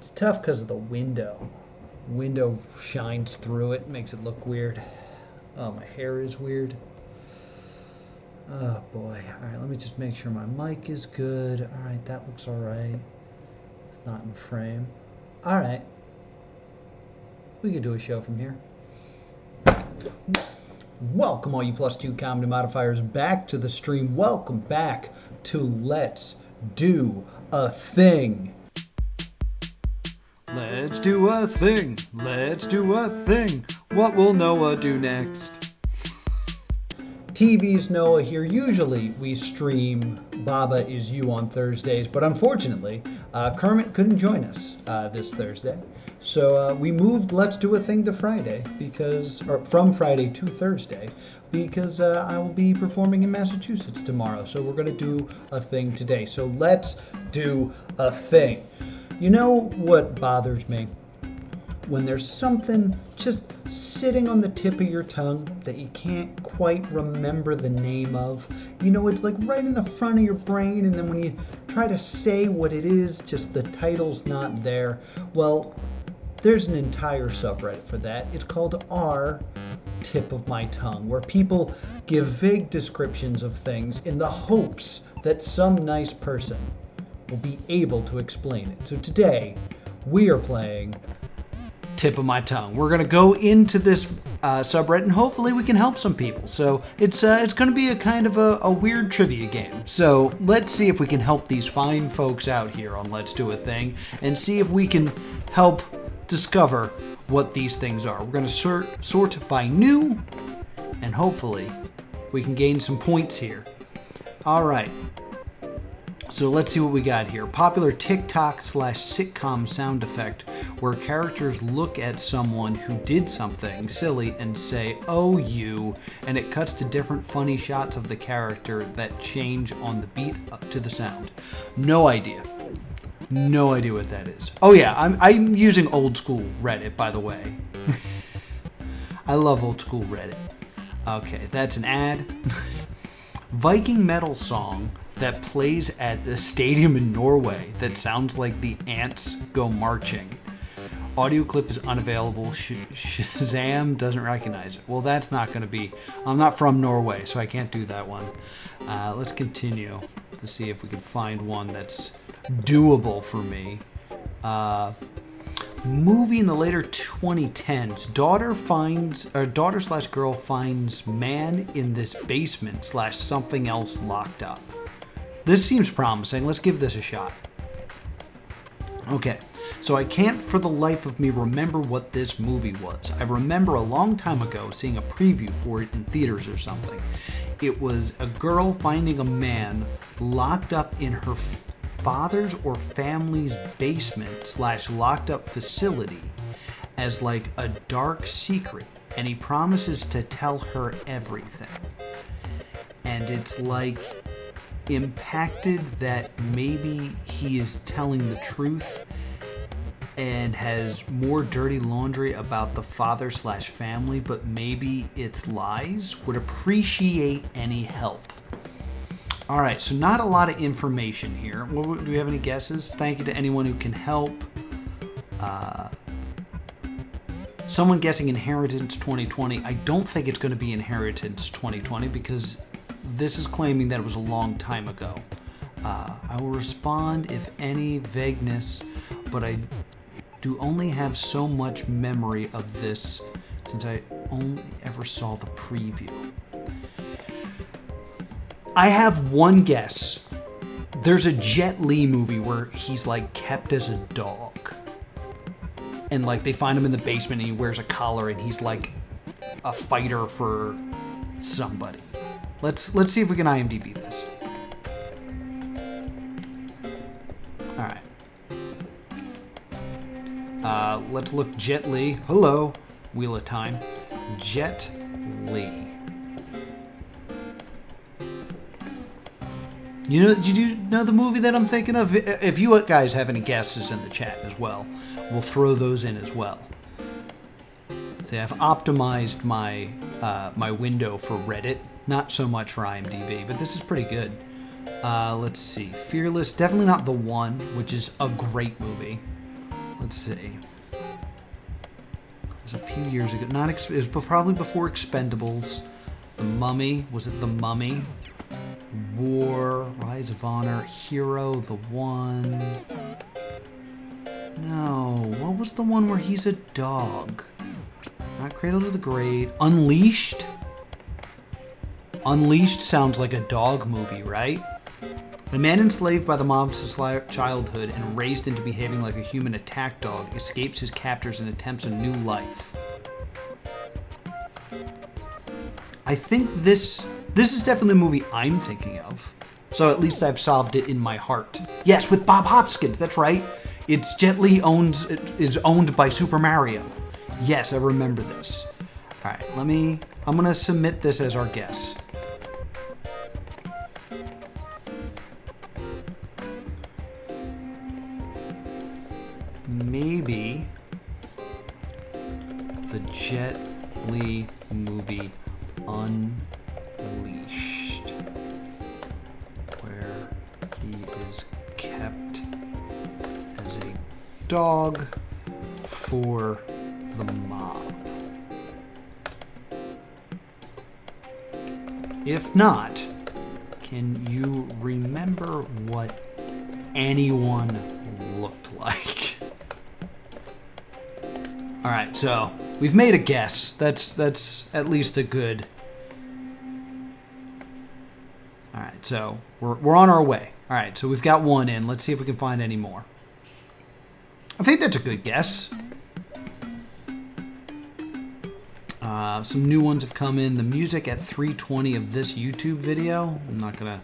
It's tough because of the window. Window shines through it, makes it look weird. Oh, my hair is weird. Oh boy. All right, let me just make sure my mic is good. All right, that looks all right. It's not in frame. All right. We could do a show from here. Welcome, all you +2 comedy modifiers, back to the stream. Welcome back to Let's Do a Thing. Let's do a thing. Let's do a thing. What will Noah do next? TV's Noah here. Usually we stream Baba Is You on Thursdays, but unfortunately, Kermit couldn't join us this Thursday. So we moved Let's Do a Thing to Friday from Friday to Thursday because I will be performing in Massachusetts tomorrow. So we're going to do a thing today. So let's do a thing. You know what bothers me? When there's something just sitting on the tip of your tongue that you can't quite remember the name of. You know, it's like right in the front of your brain, and then when you try to say what it is, just the title's not there. Well, there's an entire subreddit for that. It's called r tip of my tongue, where people give vague descriptions of things in the hopes that some nice person will be able to explain it. So today, we are playing Tip of my tongue. We're gonna go into this subreddit and hopefully we can help some people. So it's gonna be a kind of a weird trivia game. So let's see if we can help these fine folks out here on Let's Do a Thing and see if we can help discover what these things are. We're gonna sort by new, and hopefully we can gain some points here. All right. So let's see what we got here. Popular TikTok/sitcom sound effect where characters look at someone who did something silly and say, "Oh, you," and it cuts to different funny shots of the character that change on the beat up to the sound. No idea. No idea what that is. Oh yeah, I'm using old school Reddit, by the way. I love old school Reddit. Okay, that's an ad. Viking metal song that plays at the stadium in Norway that sounds like the ants go marching. Audio clip is unavailable. Shazam doesn't recognize it. Well, that's not going to be... I'm not from Norway, so I can't do that one. Let's continue to see if we can find one that's doable for me. Movie in the later 2010s. Daughter/girl finds man in this basement/something else locked up. This seems promising. Let's give this a shot. Okay, so I can't for the life of me remember what this movie was. I remember a long time ago seeing a preview for it in theaters or something. It was a girl finding a man locked up in her father's or family's basement/locked up facility as like a dark secret, and he promises to tell her everything. And it's like impacted that maybe he is telling the truth and has more dirty laundry about the father/family, but maybe it's lies. Would appreciate any help. All right, so not a lot of information here. Do we have any guesses? Thank you to anyone who can help. Someone guessing Inheritance 2020. I don't think it's going to be Inheritance 2020 because this is claiming that it was a long time ago. I will respond if any vagueness, but I do only have so much memory of this since I only ever saw the preview. I have one guess. There's a Jet Li movie where he's like kept as a dog. And like they find him in the basement and he wears a collar and he's like a fighter for somebody. Let's see if we can IMDb this. All right. Let's look Jet Li. Hello, Wheel of Time. Jet Li. Did you know the movie that I'm thinking of? If you guys have any guesses in the chat as well, we'll throw those in as well. See, I've optimized my my window for Reddit, not so much for IMDb, but this is pretty good. Let's see. Fearless, definitely not The One, which is a great movie. Let's see. It was a few years ago. It was probably before Expendables. The Mummy. Was it The Mummy? War, Rise of Honor, Hero, The One. No, what was the one where he's a dog? Not Cradle to the Grave. Unleashed? Unleashed sounds like a dog movie, right? A man enslaved by the mob since childhood and raised into behaving like a human attack dog escapes his captors and attempts a new life. I think this is definitely a movie I'm thinking of. So at least I've solved it in my heart. Yes, with Bob Hoskins, that's right. It's Jet Li is owned by Super Mario. Yes, I remember this. All right, I'm gonna submit this as our guess. Maybe the Jet Li movie Unleashed, where he is kept as a dog for the mob. If not, can you remember what anyone looked like? All right, so we've made a guess. That's at least a good. All right, so we're on our way. All right, so we've got one in. Let's see if we can find any more. I think that's a good guess. Some new ones have come in. The music at 3:20 of this YouTube video. I'm not gonna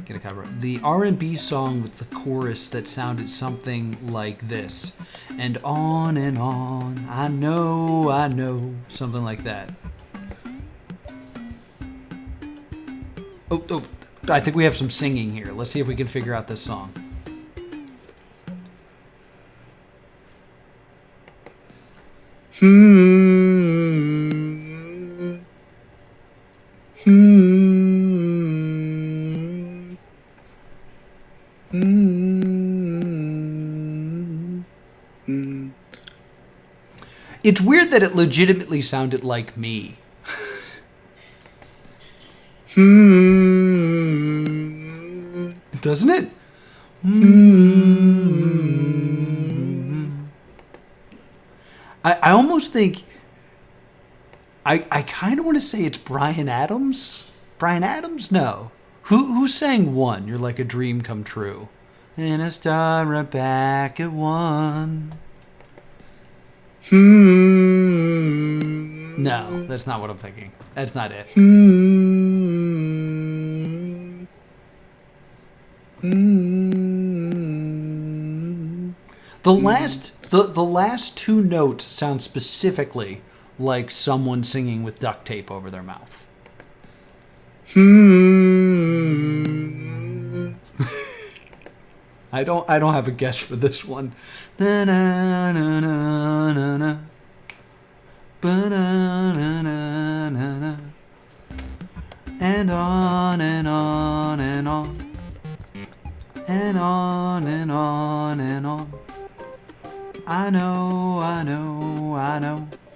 get a cover. The R&B song with the chorus that sounded something like this. And on, I know, something like that. Oh, I think we have some singing here. Let's see if we can figure out this song. It's weird that it legitimately sounded like me. Doesn't it? I almost think I kind of want to say it's Bryan Adams. Bryan Adams? No. Who sang One? You're like a dream come true. And I start right back at one. No, that's not what I'm thinking. That's not it. The last two notes sound specifically like someone singing with duct tape over their mouth. I don't have a guess for this one. And on and on and on. And on and on and on. I know.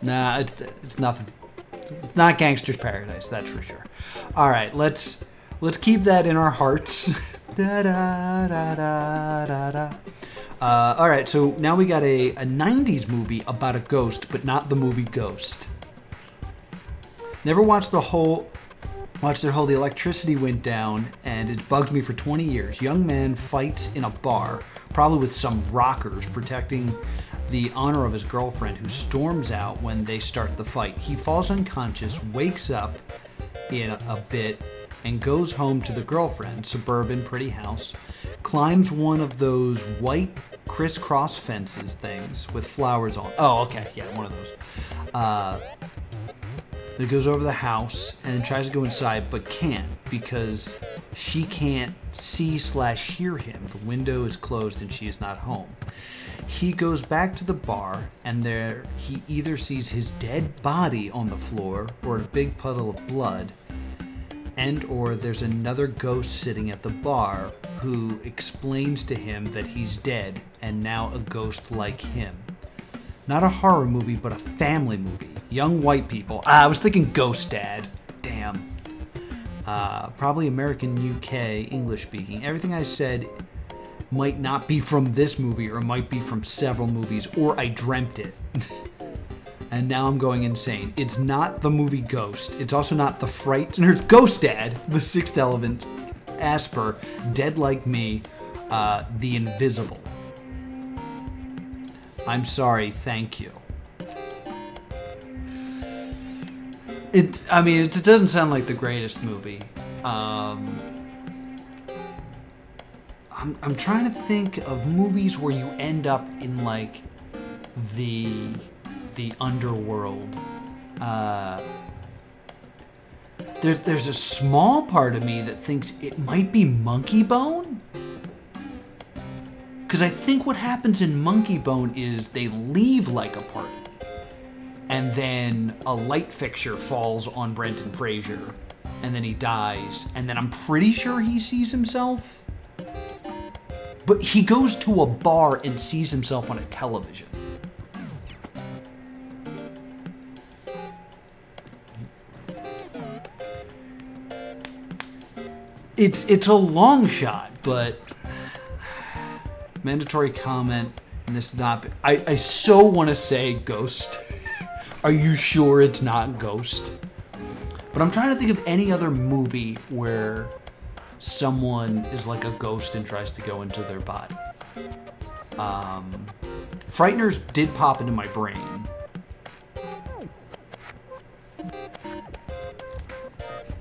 Nah, it's nothing. It's not Gangster's Paradise, that's for sure. All right, let's keep that in our hearts. Da, da, da, da, da, da. All right, so now we got a 90s movie about a ghost, but not the movie Ghost. Never watched their whole The Electricity Went Down, and it bugged me for 20 years. Young man fights in a bar, probably with some rockers, protecting the honor of his girlfriend, who storms out when they start the fight. He falls unconscious, wakes up in a bit, and goes home to the girlfriend, suburban pretty house, climbs one of those white crisscross fences things with flowers on. Oh, okay, yeah, one of those. It goes over the house and then tries to go inside, but can't because she can't see/hear him. The window is closed and she is not home. He goes back to the bar, and there he either sees his dead body on the floor or a big puddle of blood, and or there's another ghost sitting at the bar who explains to him that he's dead and now a ghost like him. Not a horror movie, but a family movie. Young white people. I was thinking Ghost Dad. Damn. Probably American, UK, English speaking. Everything I said might not be from this movie, or might be from several movies, or I dreamt it. And now I'm going insane. It's not the movie Ghost. It's also not The Frighteners. Ghost Dad, The Sixth Element, Asper, Dead Like Me, The Invisible. I'm sorry, thank you. It doesn't sound like the greatest movie. I'm trying to think of movies where you end up in like the underworld. There's a small part of me that thinks it might be Monkey Bone. Because I think what happens in Monkey Bone is they leave like a party, and then a light fixture falls on Brendan Fraser, and then he dies, and then I'm pretty sure he sees himself. But he goes to a bar and sees himself on a television. It's a long shot, but mandatory comment, and this is not. I so want to say Ghost. Are you sure it's not Ghost? But I'm trying to think of any other movie where someone is like a ghost and tries to go into their body. Frighteners did pop into my brain.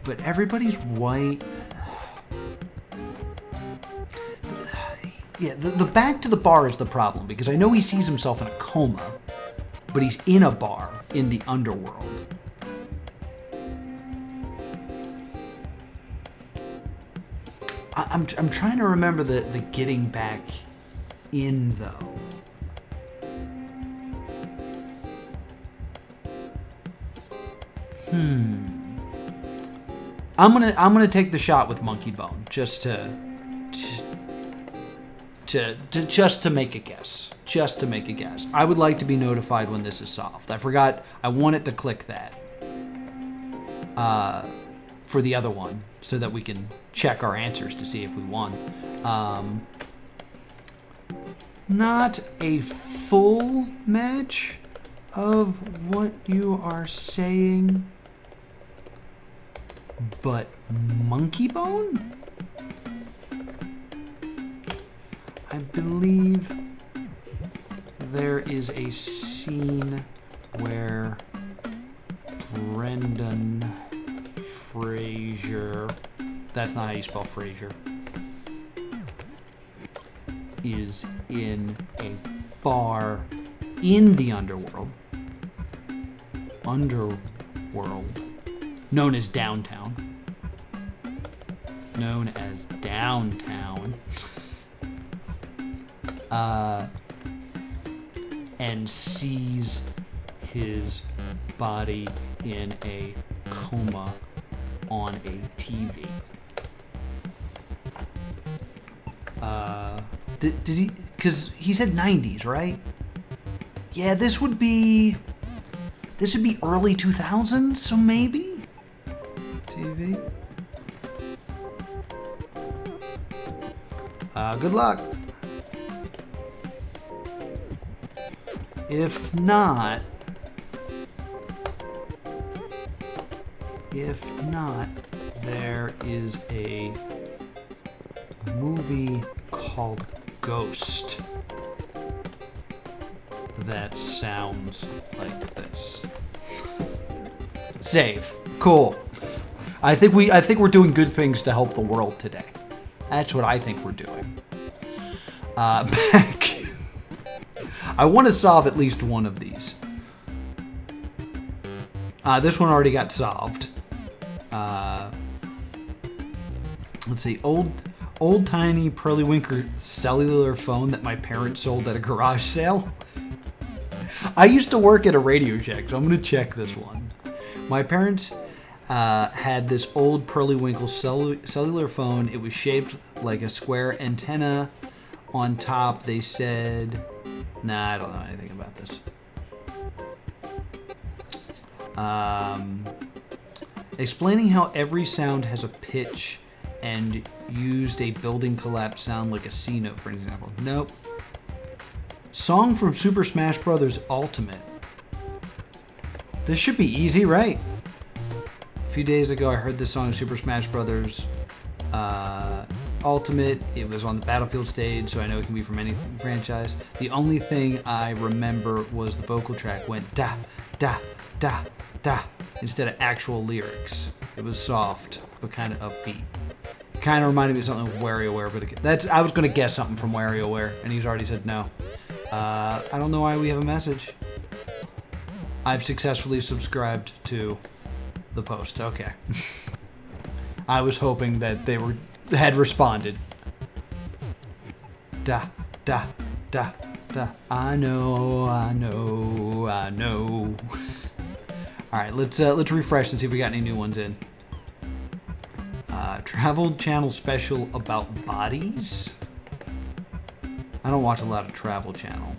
But everybody's white. Yeah, the back to the bar is the problem, because I know he sees himself in a coma, but he's in a bar in the underworld. I'm trying to remember the getting back in, though. I'm gonna take the shot with Monkey Bone just to make a guess. Just to make a guess. I would like to be notified when this is solved. I forgot. I wanted to click that for the other one so that we can check our answers to see if we won. Not a full match of what you are saying, but Monkey Bone? I believe there is a scene where Brendan Fraser, that's not how you spell Fraser, is in a bar in the underworld, known as downtown, and sees his body in a coma on a TV. Did he? Because he said 90s, right? Yeah, this would be early 2000s, so maybe TV. Good luck. If not, there is a movie called Ghost that sounds like this. Save. Cool. I think we're doing good things to help the world today. That's what I think we're doing. Back. I want to solve at least one of these. This one already got solved. Let's see. Old tiny Pearlywinker cellular phone that my parents sold at a garage sale. I used to work at a Radio Shack, so I'm going to check this one. My parents had this old Pearlywinkel cellular phone. It was shaped like a square antenna on top. They said, nah, I don't know anything about this. Explaining how every sound has a pitch and used a building collapse sound like a C note, for example. Nope. Song from Super Smash Bros. Ultimate. This should be easy, right? A few days ago, I heard this song, Super Smash Bros. Ultimate. It was on the Battlefield stage, so I know it can be from any franchise. The only thing I remember was the vocal track went da, da, da, da, instead of actual lyrics. It was soft, but kind of upbeat. Kind of reminded me of something with WarioWare, but I was going to guess something from WarioWare, and he's already said no. I don't know why we have a message. I've successfully subscribed to the post. Okay. I was hoping that they had responded. Da, da, da, da. I know. All right, let's refresh and see if we got any new ones in. Travel Channel special about bodies. I don't watch a lot of Travel Channel.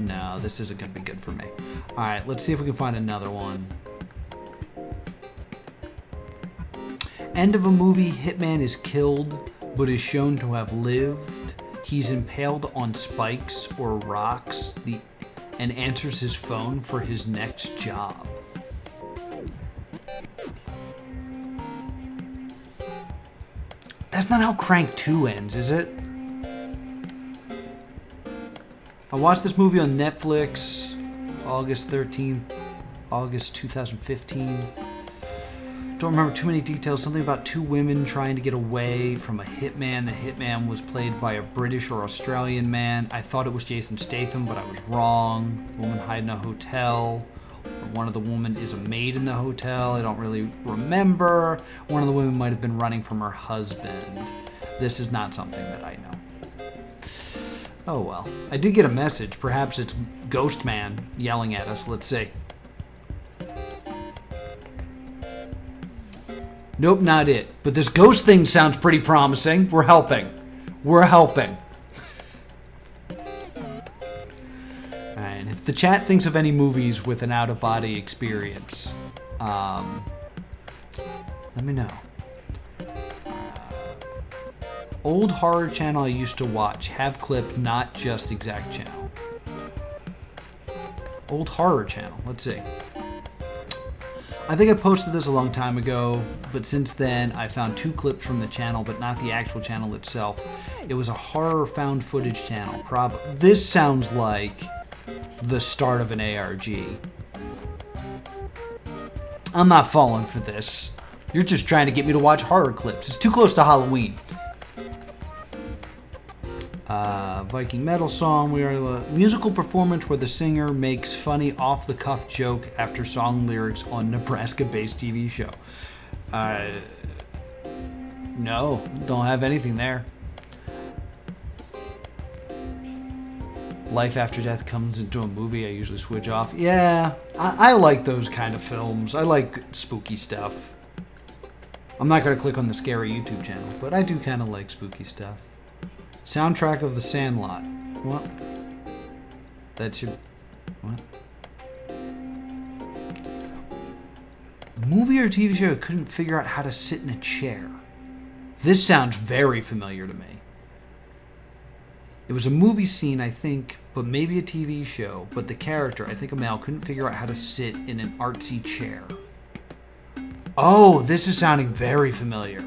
No, this isn't going to be good for me. All right, let's see if we can find another one. End of a movie, hitman is killed, but is shown to have lived. He's impaled on spikes or rocks and answers his phone for his next job. That's not how Crank 2 ends, is it? I watched this movie on Netflix August 13th, August 2015. Don't remember too many details. Something about two women trying to get away from a hitman. The hitman was played by a British or Australian man. I thought it was Jason Statham, but I was wrong. The woman hid in a hotel. One of the women is a maid in the hotel. I don't really remember. One of the women might have been running from her husband. This is not something that I know. Oh well. I did get a message. Perhaps it's Ghost Man yelling at us. Let's see. Nope, not it. But this ghost thing sounds pretty promising. We're helping. Alright, if the chat thinks of any movies with an out-of-body experience, let me know. Old horror channel I used to watch. Have clip, not just exact channel. Old horror channel. Let's see. I think I posted this a long time ago, but since then I found 2 clips from the channel, but not the actual channel itself. It was a horror found footage channel. This sounds like the start of an ARG. I'm not falling for this. You're just trying to get me to watch horror clips. It's too close to Halloween. Viking metal song. We are a musical performance where the singer makes funny off-the-cuff joke after song lyrics on Nebraska-based TV show. No, don't have anything there. Life after death comes into a movie. I usually switch off. Yeah, I like those kind of films. I like spooky stuff. I'm not going to click on the scary YouTube channel, but I do kind of like spooky stuff. Soundtrack of The Sandlot. What? That should... What? Movie or TV show couldn't figure out how to sit in a chair. This sounds very familiar to me. It was a movie scene, I think, but maybe a TV show. But the character, I think a male, couldn't figure out how to sit in an artsy chair. Oh, this is sounding very familiar.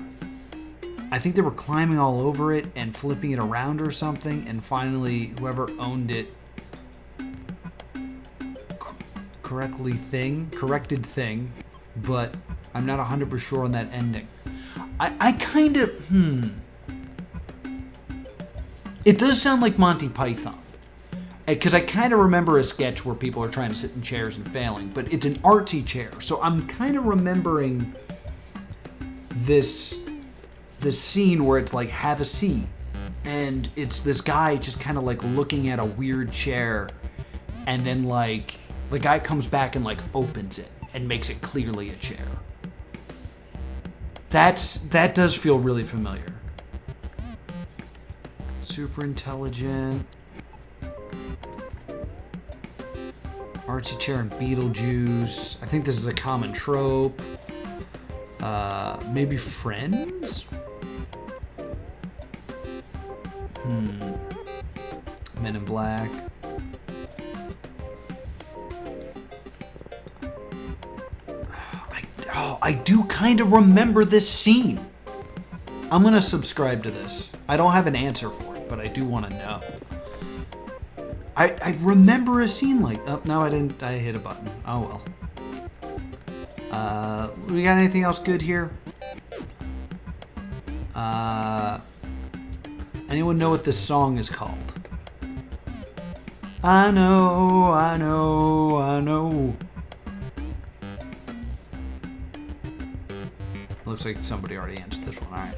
I think they were climbing all over it and flipping it around or something, and finally, whoever owned it corrected thing, but I'm not 100% sure on that ending. I kind of, It does sound like Monty Python, because I kind of remember a sketch where people are trying to sit in chairs and failing, but it's an artsy chair, so I'm kind of remembering this scene where it's like, have a seat, and it's this guy just kind of like looking at a weird chair, and then like the guy comes back and like opens it and makes it clearly a chair. That does feel really familiar. Super intelligent. Archie chair and Beetlejuice. I think this is a common trope. Maybe Friends? Men in Black. I do kind of remember this scene. I'm gonna subscribe to this. I don't have an answer for it, but I do want to know. I remember a scene like... Oh, no, I didn't. I hit a button. Oh, well. We got anything else good here? Anyone know what this song is called? I know, I know, I know. Looks like somebody already answered this one. All right.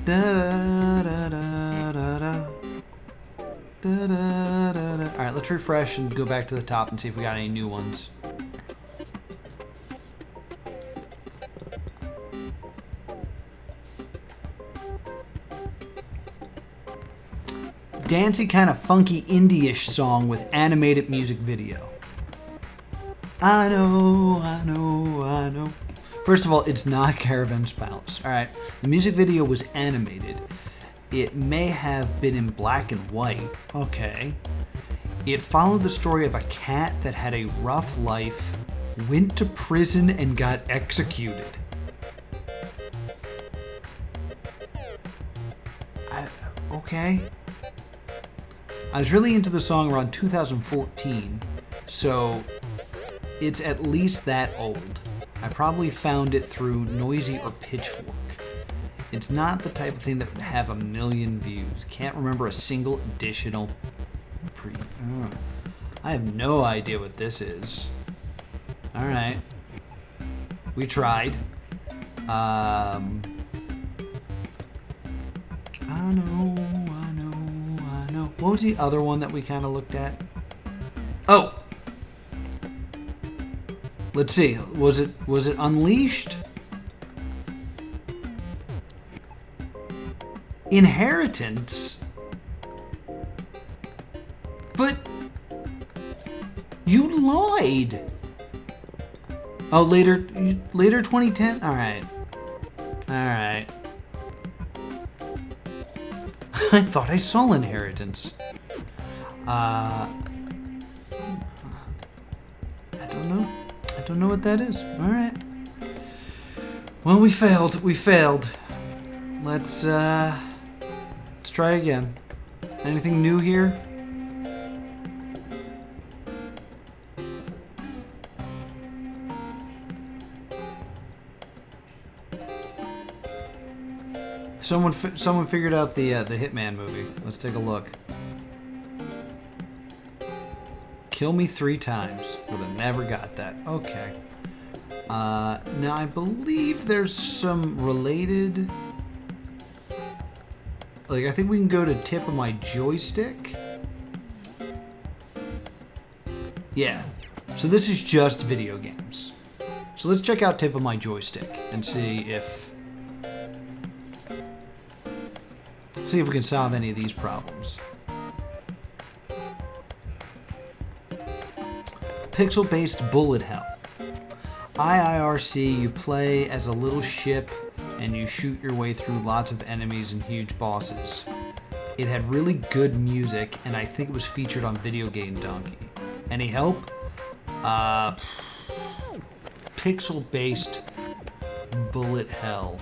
Da, da, da, da, da. Da, da, da, da. All right, let's refresh and go back to the top and see if we got any new ones. Dancey, kind of funky indie-ish song with animated music video. I know, I know, I know. First of all, it's not Caravan's Palace. All right, the music video was animated. It may have been in black and white. Okay. It followed the story of a cat that had a rough life, went to prison, and got executed. Okay. I was really into the song around 2014, so it's at least that old. I probably found it through Noisy or Pitchfork. It's not the type of thing that would have 1 million views. Can't remember a single additional I have no idea what this is. Alright. We tried. I know. What was the other one that we kind of looked at? Oh! Let's see. Was it Unleashed? Inheritance? But you lied. Oh, later 2010? Alright. I thought I saw Inheritance. I don't know what that is. Alright. Well, we failed. Let's try again. Anything new here? Someone figured out the Hitman movie. Let's take a look. Kill me 3 times. Would have never got that. Okay. Now I believe there's some related. Like, I think we can go to tip of my joystick. Yeah. So this is just video games. So let's check out tip of my joystick and see if we can solve any of these problems. Pixel-based bullet hell. IIRC, you play as a little ship and you shoot your way through lots of enemies and huge bosses. It had really good music and I think it was featured on Video Game Donkey. Any help? Pixel-based bullet hell.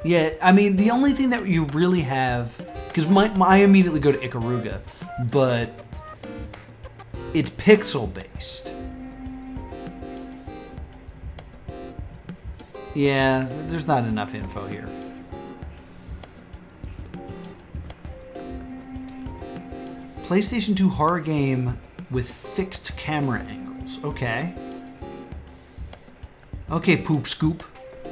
Yeah, I mean, the only thing that you really have, because I immediately go to Ikaruga, but it's pixel-based. Yeah, there's not enough info here. PlayStation 2 horror game with fixed camera angles. Okay. Okay, Poop Scoop.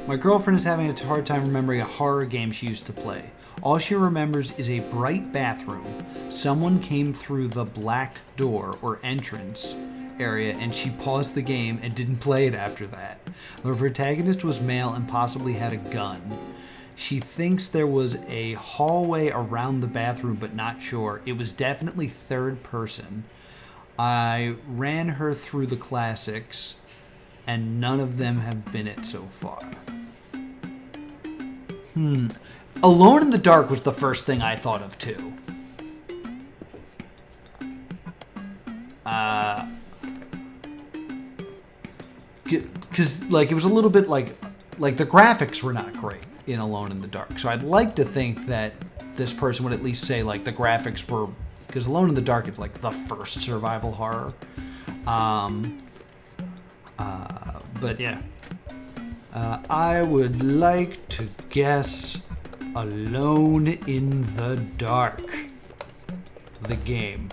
My girlfriend is having a hard time remembering a horror game she used to play. All she remembers is a bright bathroom. Someone came through the black door or entrance area and she paused the game and didn't play it after that. The protagonist was male and possibly had a gun. She thinks there was a hallway around the bathroom, but not sure. It was definitely third person. I ran her through the classics, and none of them have been it so far. Alone in the Dark was the first thing I thought of, too. Because, like, it was a little bit like the graphics were not great in Alone in the Dark. So I'd like to think that this person would at least say, like, the graphics were... Because Alone in the Dark is, like, the first survival horror. But, yeah. I would like to guess Alone in the Dark. The game.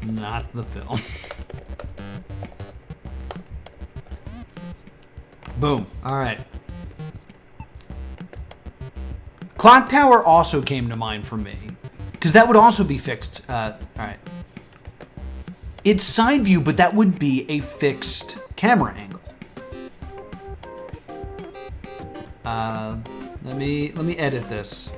Not the film. Boom. All right. Clock Tower also came to mind for me. Because that would also be fixed. All right. It's side view, but that would be a fixed camera angle. Let me edit this.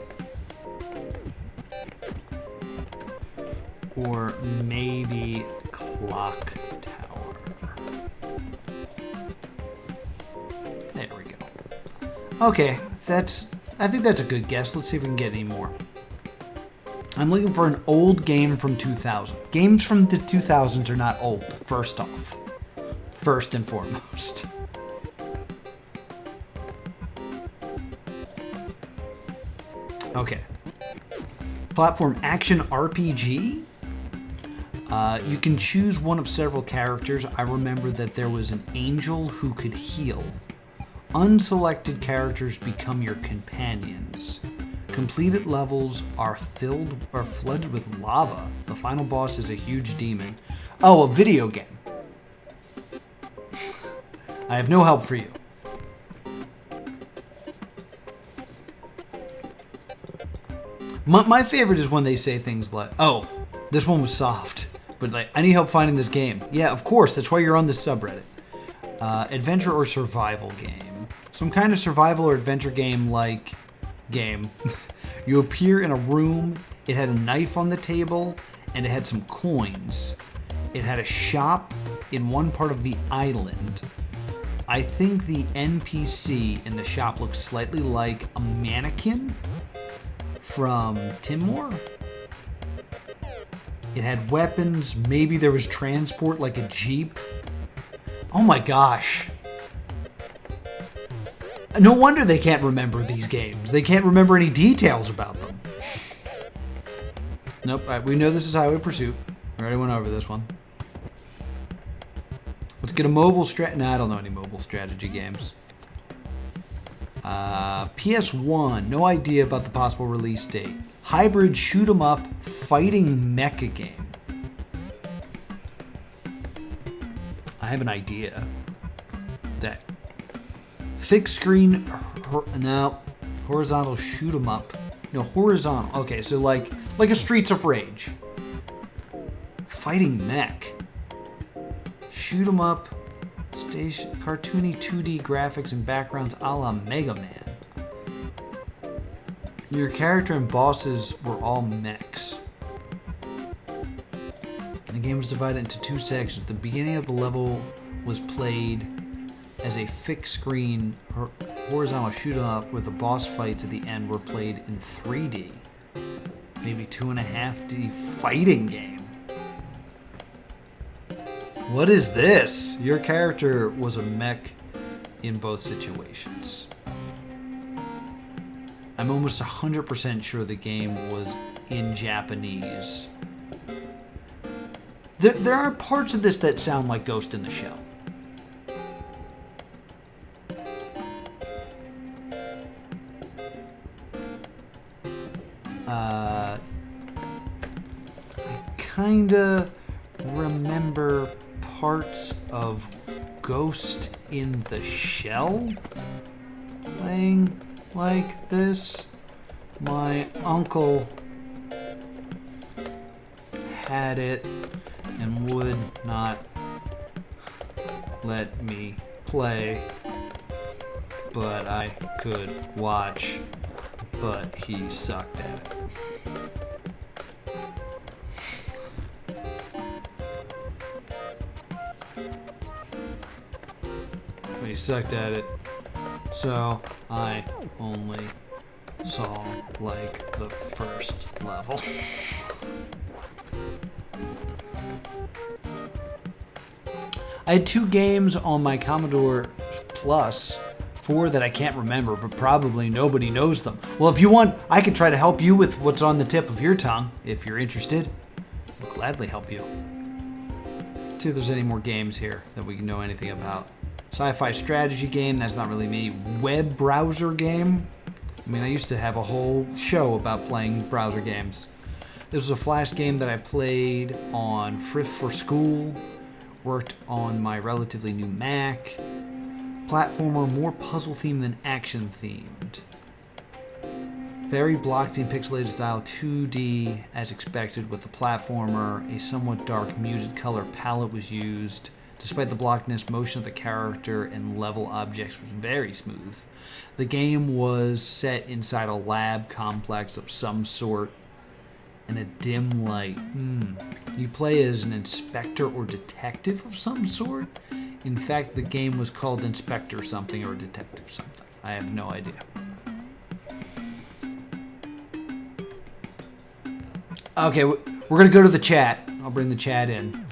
Or maybe Clock Tower. There we go. Okay, I think that's a good guess. Let's see if we can get any more. I'm looking for an old game from 2000. Games from the 2000s are not old, first off. First and foremost. Okay. Platform action RPG. You can choose one of several characters. I remember that there was an angel who could heal. Unselected characters become your companions. Completed levels are flooded with lava. The final boss is a huge demon. Oh, a video game. I have no help for you. My favorite is when they say things like, oh, this one was soft, but like, I need help finding this game. Yeah, of course, that's why you're on this subreddit. Adventure or survival game. Some kind of survival or adventure game like game. You appear in a room, it had a knife on the table, and it had some coins. It had a shop in one part of the island. I think the NPC in the shop looks slightly like a mannequin from Timor. It had weapons. Maybe there was transport like a jeep. Oh my gosh. No wonder they can't remember these games. They can't remember any details about them. Nope. All right, we know this is Highway Pursuit. We already went over this one. Let's get a mobile Nah, I don't know any mobile strategy games. PS1. No idea about the possible release date. Hybrid shoot 'em up fighting mecha game. I have an idea. That fixed screen. Horizontal shoot 'em up. No, horizontal. Okay, so like a Streets of Rage. Fighting mech. Shoot 'em up. Station cartoony 2D graphics and backgrounds a la Mega Man. Your character and bosses were all mechs. The game was divided into two sections. The beginning of the level was played as a fixed screen horizontal shoot 'em up, where the boss fights at the end were played in 3D. Maybe 2.5D fighting game. What is this? Your character was a mech in both situations. I'm almost 100% sure the game was in Japanese. There are parts of this that sound like Ghost in the Shell. I kinda remember parts of Ghost in the Shell playing like this. My uncle had it and would not let me play. but I could watch, but he sucked at it. But he sucked at it, so I only saw like the first level. I had 2 games on my Commodore Plus, 4 that I can't remember, but probably nobody knows them. Well, if you want, I could try to help you with what's on the tip of your tongue, if you're interested. I'll gladly help you. See if there's any more games here that we can know anything about. Sci-fi strategy game, that's not really me. Web browser game. I mean, I used to have a whole show about playing browser games. This was a Flash game that I played on Frith for School. Worked on my relatively new Mac. Platformer, more puzzle themed than action themed. Very blocky and pixelated style, 2D as expected with the platformer. A somewhat dark muted color palette was used. Despite the blockness, motion of the character and level objects was very smooth. The game was set inside a lab complex of some sort in a dim light. You play as an inspector or detective of some sort. In fact, the game was called Inspector something or Detective something. I have no idea. Okay, we're going to go to the chat. I'll bring the chat in.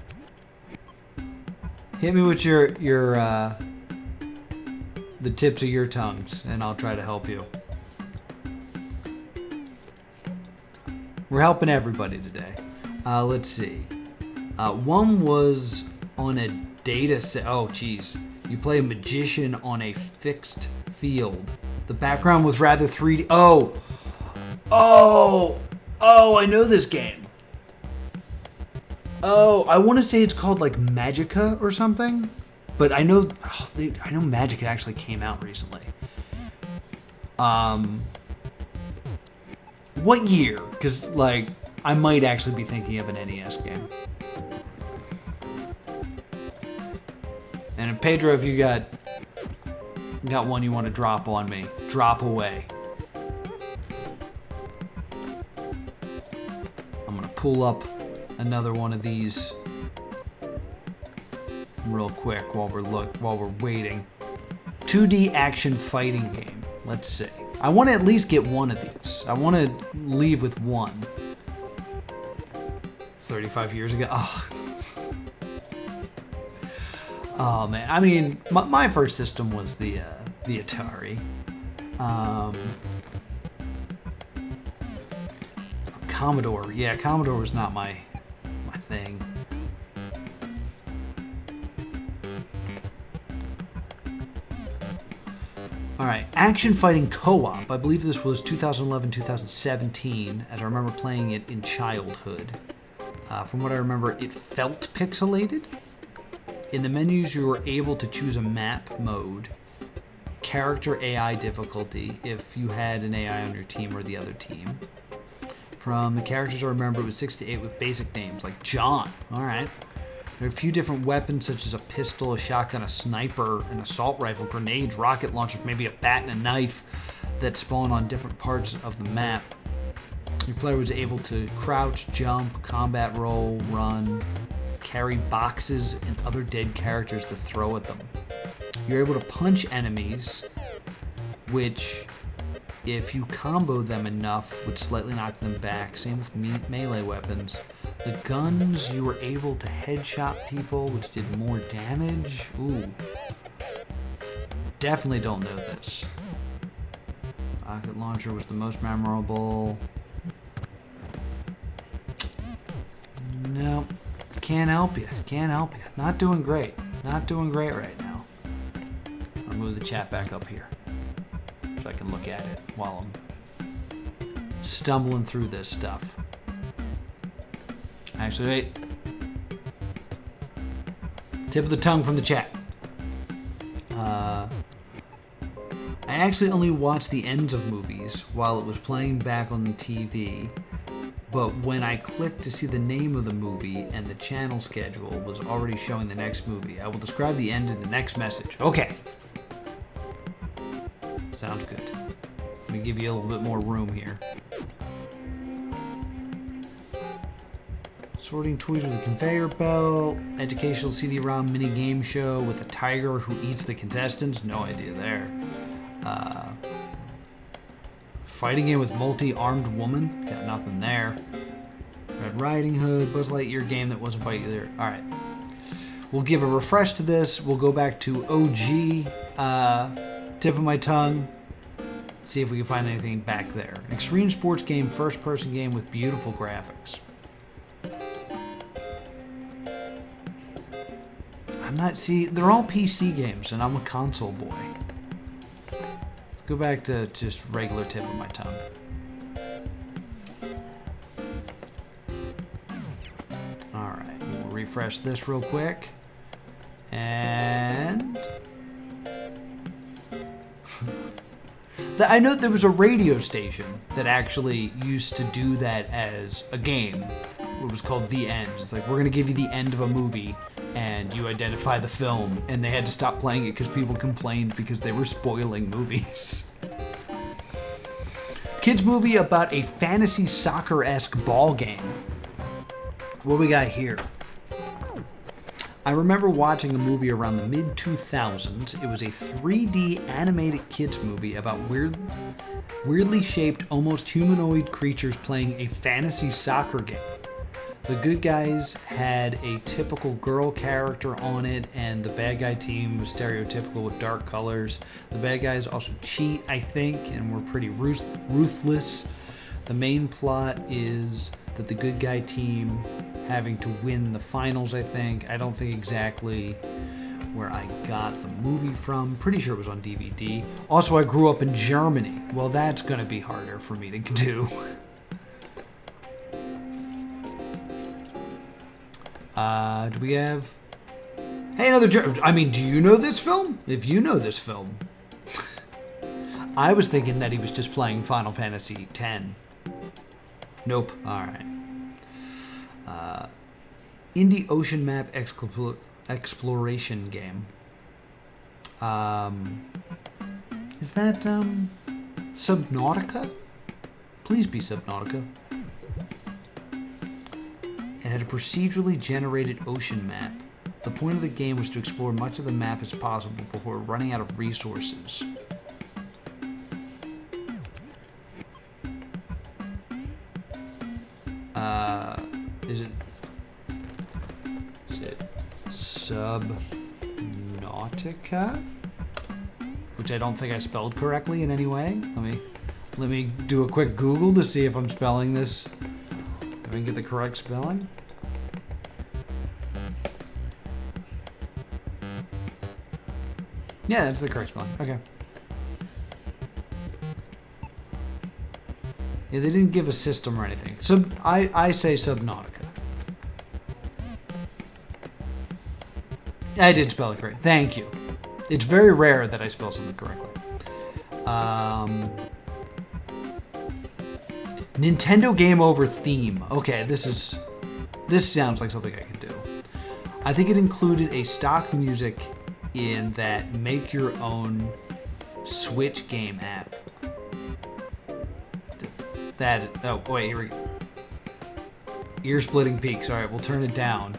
Hit me with the tips of your tongues, and I'll try to help you. We're helping everybody today. Let's see. One was on a data set. Oh, geez. You play a magician on a fixed field. The background was rather 3D. Oh, I know this game. Oh, I want to say it's called like Magica or something. But I know Magica actually came out recently. What year? Because, like, I might actually be thinking of an NES game. And Pedro, if you got one you want to drop on me, drop away. I'm gonna pull up another one of these real quick while we're waiting. 2D action fighting game. Let's see. I want to at least get one of these. I want to leave with one. 35 years ago. Oh man. I mean, my first system was the Atari. Commodore. Yeah, Commodore was not my thing. Alright, action fighting co-op. I believe this was 2011-2017, as I remember playing it in childhood. From what I remember, it felt pixelated. In the menus, you were able to choose a map mode, character AI difficulty, if you had an AI on your team or the other team. From the characters I remember, it was 6 to 8 with basic names, like John. Alright. There are a few different weapons such as a pistol, a shotgun, a sniper, an assault rifle, grenades, rocket launchers, maybe a bat and a knife that spawn on different parts of the map. Your player was able to crouch, jump, combat roll, run, carry boxes and other dead characters to throw at them. You're able to punch enemies, which, if you combo them enough, would slightly knock them back. Same with melee weapons. The guns, you were able to headshot people, which did more damage. Ooh. Definitely don't know this. Rocket launcher was the most memorable. No. Can't help you. Can't help you. Not doing great. Not doing great right now. I'll move the chat back up here so I can look at it while I'm stumbling through this stuff. Actually, wait. Tip of the tongue from the chat. I actually only watched the ends of movies while it was playing back on the TV. But when I clicked to see the name of the movie and the channel schedule was already showing the next movie, I will describe the end in the next message. Okay. Sounds good. Let me give you a little bit more room here. Sorting toys with a conveyor belt. Educational CD-ROM mini game show with a tiger who eats the contestants. No idea there. Fighting game with multi-armed woman. Got nothing there. Red Riding Hood. Buzz Lightyear game that wasn't by either. Alright. We'll give a refresh to this. We'll go back to OG. Tip of my tongue. See if we can find anything back there. Extreme sports game. First-person game with beautiful graphics. They're all PC games, and I'm a console boy. Let's go back to just regular tip of my tongue. Alright, we'll refresh this real quick. And... I know there was a radio station that actually used to do that as a game. It was called The End. It's like, we're going to give you the end of a movie, and you identify the film, and they had to stop playing it because people complained because they were spoiling movies. Kids movie about a fantasy soccer-esque ball game. What we got here? I remember watching a movie around the mid-2000s. It was a 3D animated kids movie about weirdly shaped, almost humanoid creatures playing a fantasy soccer game. The good guys had a typical girl character on it, and the bad guy team was stereotypical with dark colors. The bad guys also cheat, I think, and were pretty ruthless. The main plot is that the good guy team having to win the finals, I think. I don't think exactly where I got the movie from. Pretty sure it was on DVD. Also, I grew up in Germany. Well, that's going to be harder for me to do. Do we have... Hey, another do you know this film? If you know this film. I was thinking that he was just playing Final Fantasy X. Nope. Alright. Indie ocean map exploration game. Is that, Subnautica? Please be Subnautica. It had a procedurally generated ocean map. The point of the game was to explore much of the map as possible before running out of resources. Is it Subnautica? Which I don't think I spelled correctly in any way. Let me do a quick Google to see if I'm spelling this. If I can get the correct spelling. Yeah, that's the correct spelling. Okay. Yeah, they didn't give a system or anything. I say Subnautica. I did spell it correct. Thank you. It's very rare that I spell something correctly. Nintendo Game Over theme. Okay, this sounds like something I could do. I think it included a stock music in that make your own Switch game app. Oh wait, here we go. Ear splitting peaks. All right, we'll turn it down.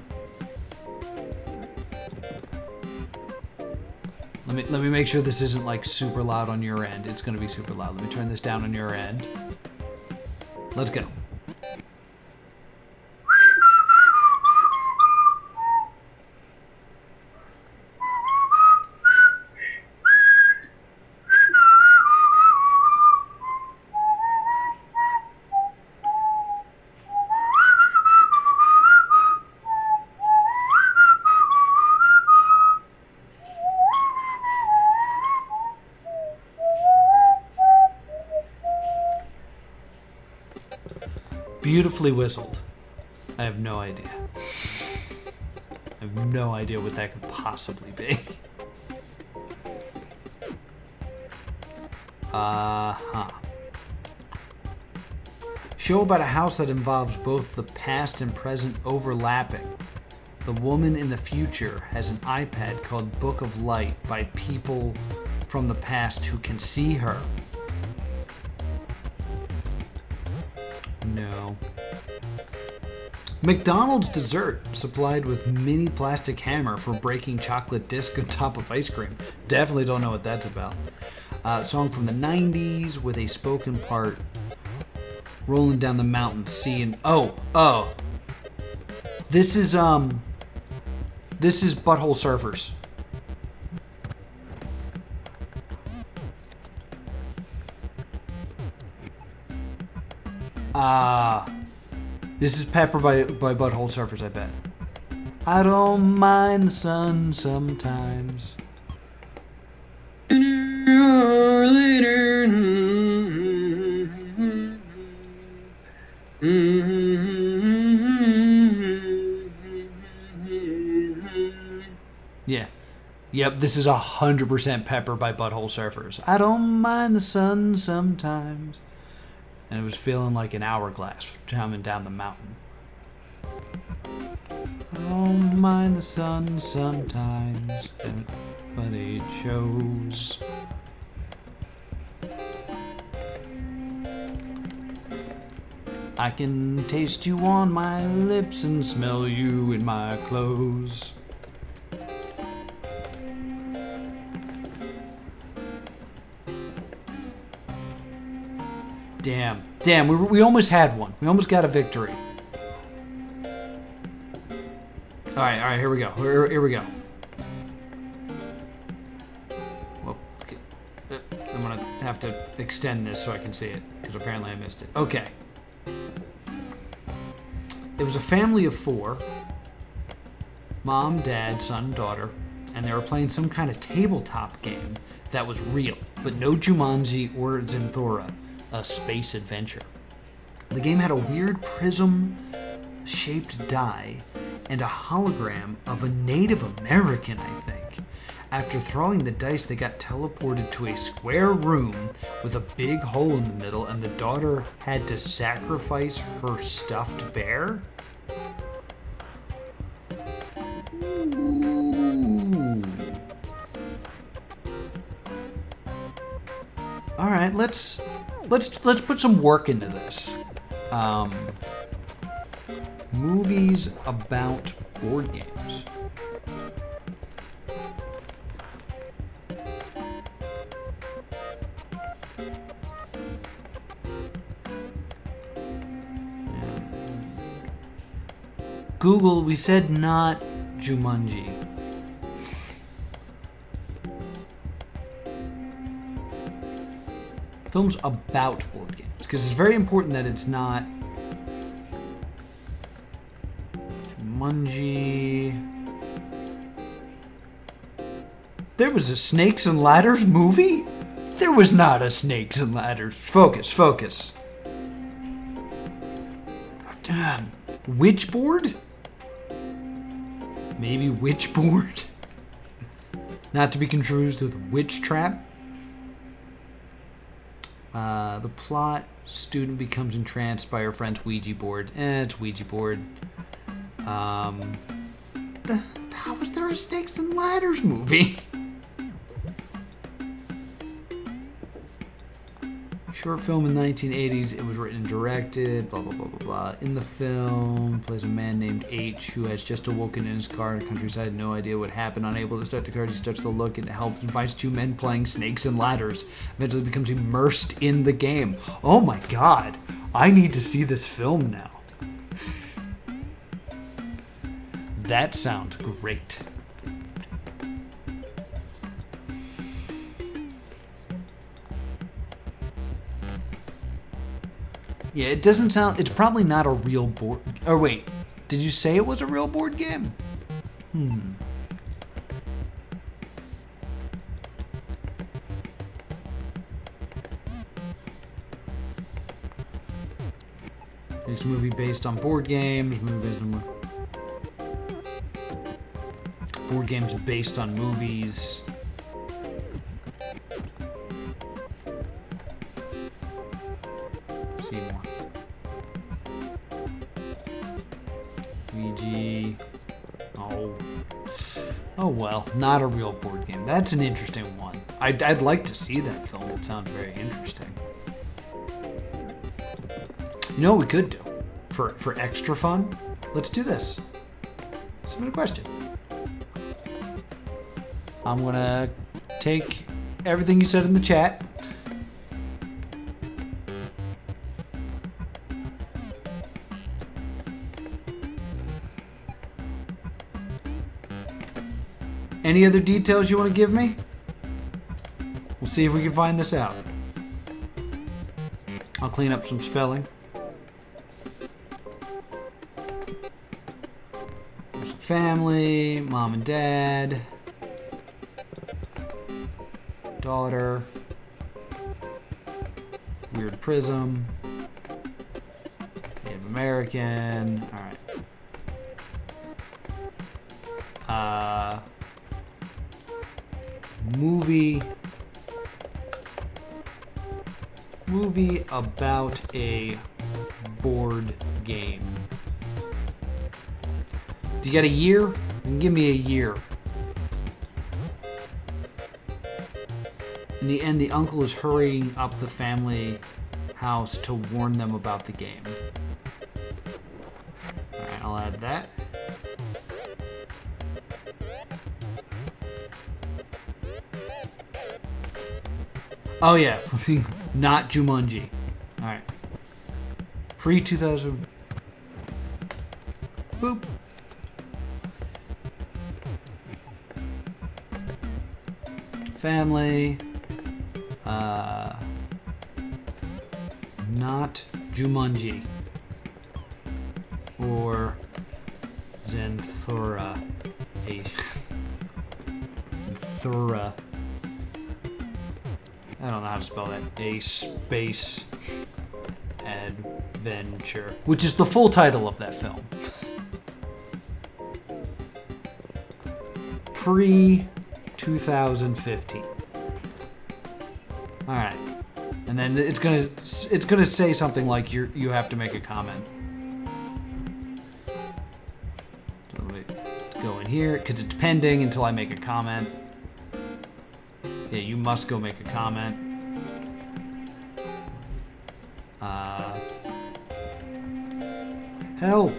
Let me make sure this isn't like super loud on your end. It's going to be super loud. Let me turn this down on your end. Let's go. Beautifully whistled. I have no idea. I have no idea what that could possibly be. Show about a house that involves both the past and present overlapping. The woman in the future has an iPad called Book of Light by people from the past who can see her. No. McDonald's dessert supplied with mini plastic hammer for breaking chocolate disc on top of ice cream. Definitely don't know what that's about. Song from the 90s with a spoken part. Rolling down the mountain, seeing... Oh. This is Butthole Surfers. This is Pepper by Butthole Surfers, I bet. I don't mind the sun sometimes. Or later. Yeah. Yep, this is 100% Pepper by Butthole Surfers. I don't mind the sun sometimes. And it was feeling like an hourglass coming down the mountain. I don't mind the sun sometimes, but it shows. I can taste you on my lips and smell you in my clothes. Damn, we almost had one. We almost got a victory. Alright, here we go. Here we go. Well, okay. I'm gonna have to extend this so I can see it, because apparently I missed it. Okay. It was a family of 4. Mom, dad, son, daughter, and they were playing some kind of tabletop game that was real, but no Jumanji or Zenthora, a space adventure. The game had a weird prism-shaped die and a hologram of a Native American, I think. After throwing the dice, they got teleported to a square room with a big hole in the middle, and the daughter had to sacrifice her stuffed bear? Ooh. All right, let's put some work into this. Movies about board games. Google, we said not Jumanji. Films about board games, because it's very important that it's not Jumanji. There was a Snakes and Ladders movie? There was not a Snakes and Ladders. Focus. Witchboard? Maybe Witchboard? Not to be confused with Witch Trap. The plot, student becomes entranced by her friend's Ouija board. It's Ouija board. How was there a Snakes and Ladders movie? Short film in the 1980s. It was written and directed. Blah, blah, blah, blah, blah. In the film, plays a man named H who has just awoken in his car in the countryside. No idea what happened. Unable to start the car, he starts to look and help and finds 2 men playing Snakes and Ladders. Eventually becomes immersed in the game. Oh my god. I need to see this film now. That sounds great. Yeah, it doesn't sound... It's probably not a real board... Oh, wait. Did you say it was a real board game? It's a movie based on board games. Board games based on movies. Oh well, not a real board game. That's an interesting one. I'd like to see that film. It sounds very interesting. You know what we could do for extra fun? Let's do this. Submit a question. I'm gonna take everything you said in the chat. Any other details you want to give me? We'll see if we can find this out. I'll clean up some spelling. There's a family, mom and dad, daughter, weird prism, Native American. All right. Movie about a board game. Do you got a year? You can give me a year. In the end, the uncle is hurrying up the family house to warn them about the game. Alright, I'll add that. Oh yeah, not Jumanji. Alright. Pre-2000. Boop. Family. Not Jumanji. Or Zenthura. Zenthura. I don't know how to spell that. A space adventure. Which is the full title of that film. Pre-2015. Alright. And then it's gonna say something like you have to make a comment. So let's go in here, because it's pending until I make a comment. Yeah, you must go make a comment. Help!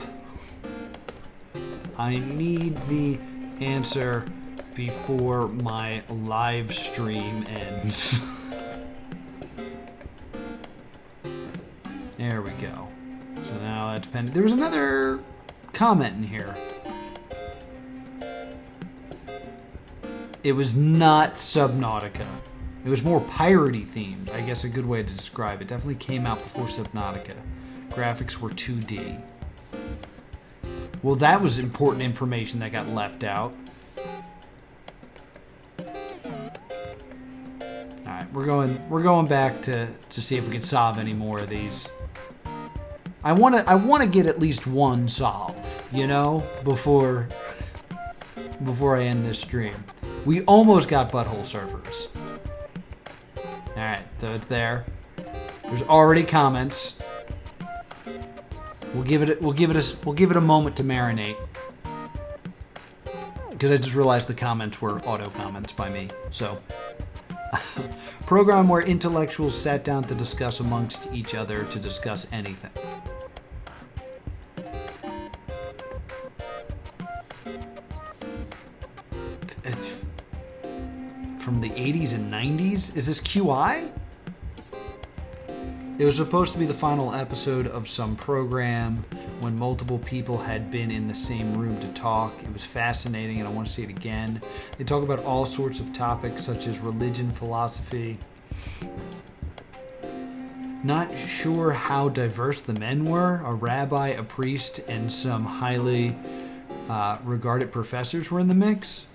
I need the answer before my live stream ends. There we go. So now that's pending. There was another comment in here. It was not Subnautica. It was more piratey themed, I guess a good way to describe it. Definitely came out before Subnautica. Graphics were 2D. Well, that was important information that got left out. Alright, we're going back to see if we can solve any more of these. I wanna get at least one solve, you know, before I end this stream. We almost got butthole surfers. Alright, so it's there. There's already comments. We'll give it a moment to marinate. Because I just realized the comments were auto comments by me. So program where intellectuals sat down to discuss amongst each other to discuss anything. From the 80s and 90s? Is this QI? It was supposed to be the final episode of some program when multiple people had been in the same room to talk. It was fascinating and I want to see it again. They talk about all sorts of topics such as religion, philosophy. Not sure how diverse the men were. A rabbi, a priest, and some highly regarded professors were in the mix.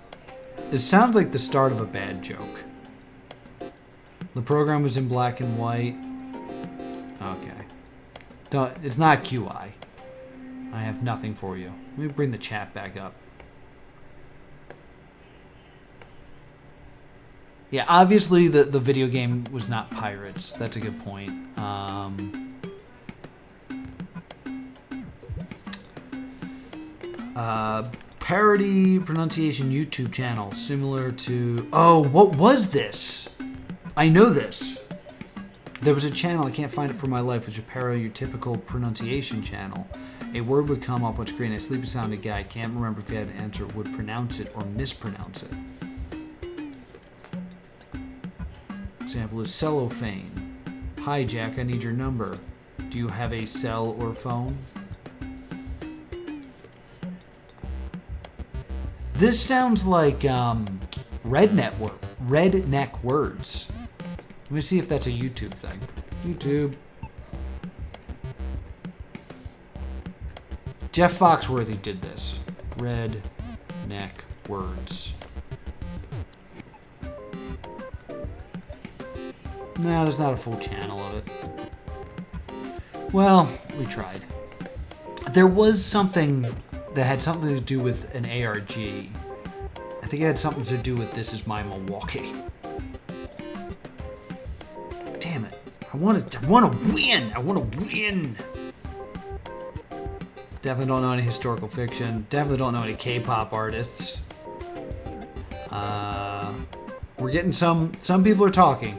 It sounds like the start of a bad joke. The program was in black and white. Okay. It's not QI. I have nothing for you. Let me bring the chat back up. Yeah, obviously the video game was not pirates. That's a good point. parody pronunciation YouTube channel similar to... Oh, what was this? I know this. There was a channel, I can't find it for my life, which would parody your typical pronunciation channel. A word would come up on screen, a sleepy sounding guy, can't remember if he had an answer, would pronounce it or mispronounce it. Example is cellophane. Hi Jack, I need your number. Do you have a cell or phone? This sounds like redneck words. Let me see if that's a YouTube thing. YouTube. Jeff Foxworthy did this. Redneck words. No, there's not a full channel of it. Well, we tried. There was something that had something to do with an ARG. I think it had something to do with This Is My Milwaukee. Damn it. I want to win. I want to win. Definitely don't know any historical fiction. Definitely don't know any K-pop artists. We're getting some people are talking.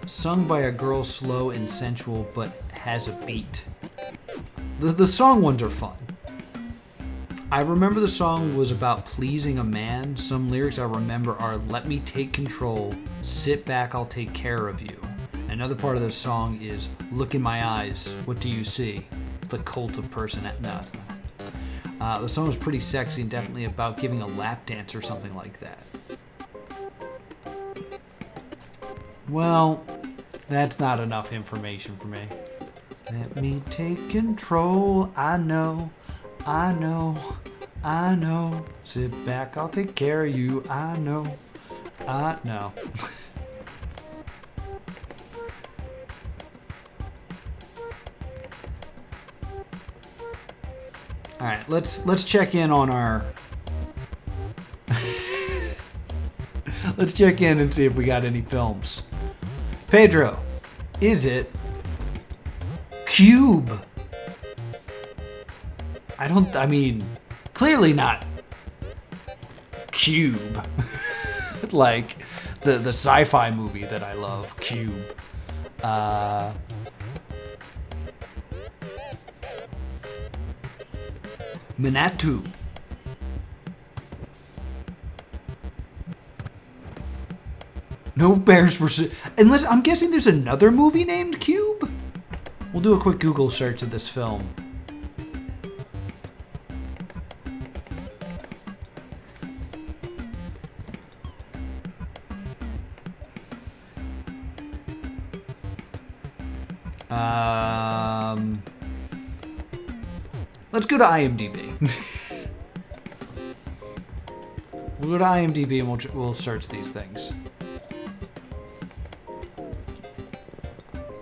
Sung by a girl, slow and sensual, but has a beat. The song ones are fun. I remember the song was about pleasing a man. Some lyrics I remember are, let me take control, sit back, I'll take care of you. Another part of the song is, look in my eyes, what do you see? The cult of personality. No, it's not. The song was pretty sexy and definitely about giving a lap dance or something like that. Well, that's not enough information for me. Let me take control, I know. Sit back, I'll take care of you, I know. All right, let's check in on our... Let's check in and see if we got any films. Pedro, is it Cube? Clearly not Cube. Like the sci-fi movie that I love, Cube. Minatu. No bears were... Unless, I'm guessing there's another movie named Cube? We'll do a quick Google search of this film. Let's go to IMDb. We'll go to IMDb and we'll search these things.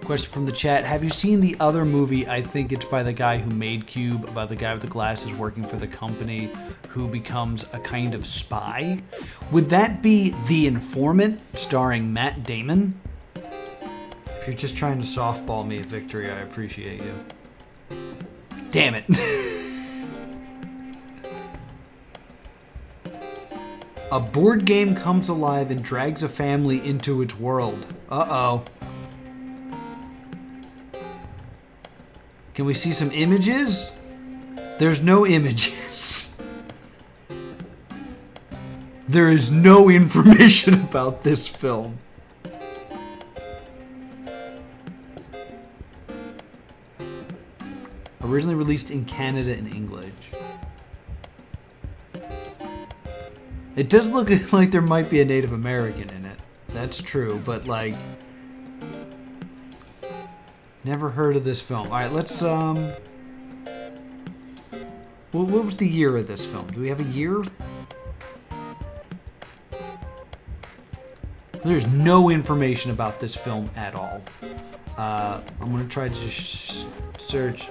Question from the chat. Have you seen the other movie? I think it's by the guy who made Cube, about the guy with the glasses working for the company who becomes a kind of spy. Would that be The Informant, starring Matt Damon? If you're just trying to softball me a victory, I appreciate you. Damn it. A board game comes alive and drags a family into its world. Uh-oh. Can we see some images? There's no images. There is no information about this film. Originally released in Canada and English. It does look like there might be a Native American in it. That's true, but like... Never heard of this film. Alright, let's, what was the year of this film? Do we have a year? There's no information about this film at all. I'm gonna try to just search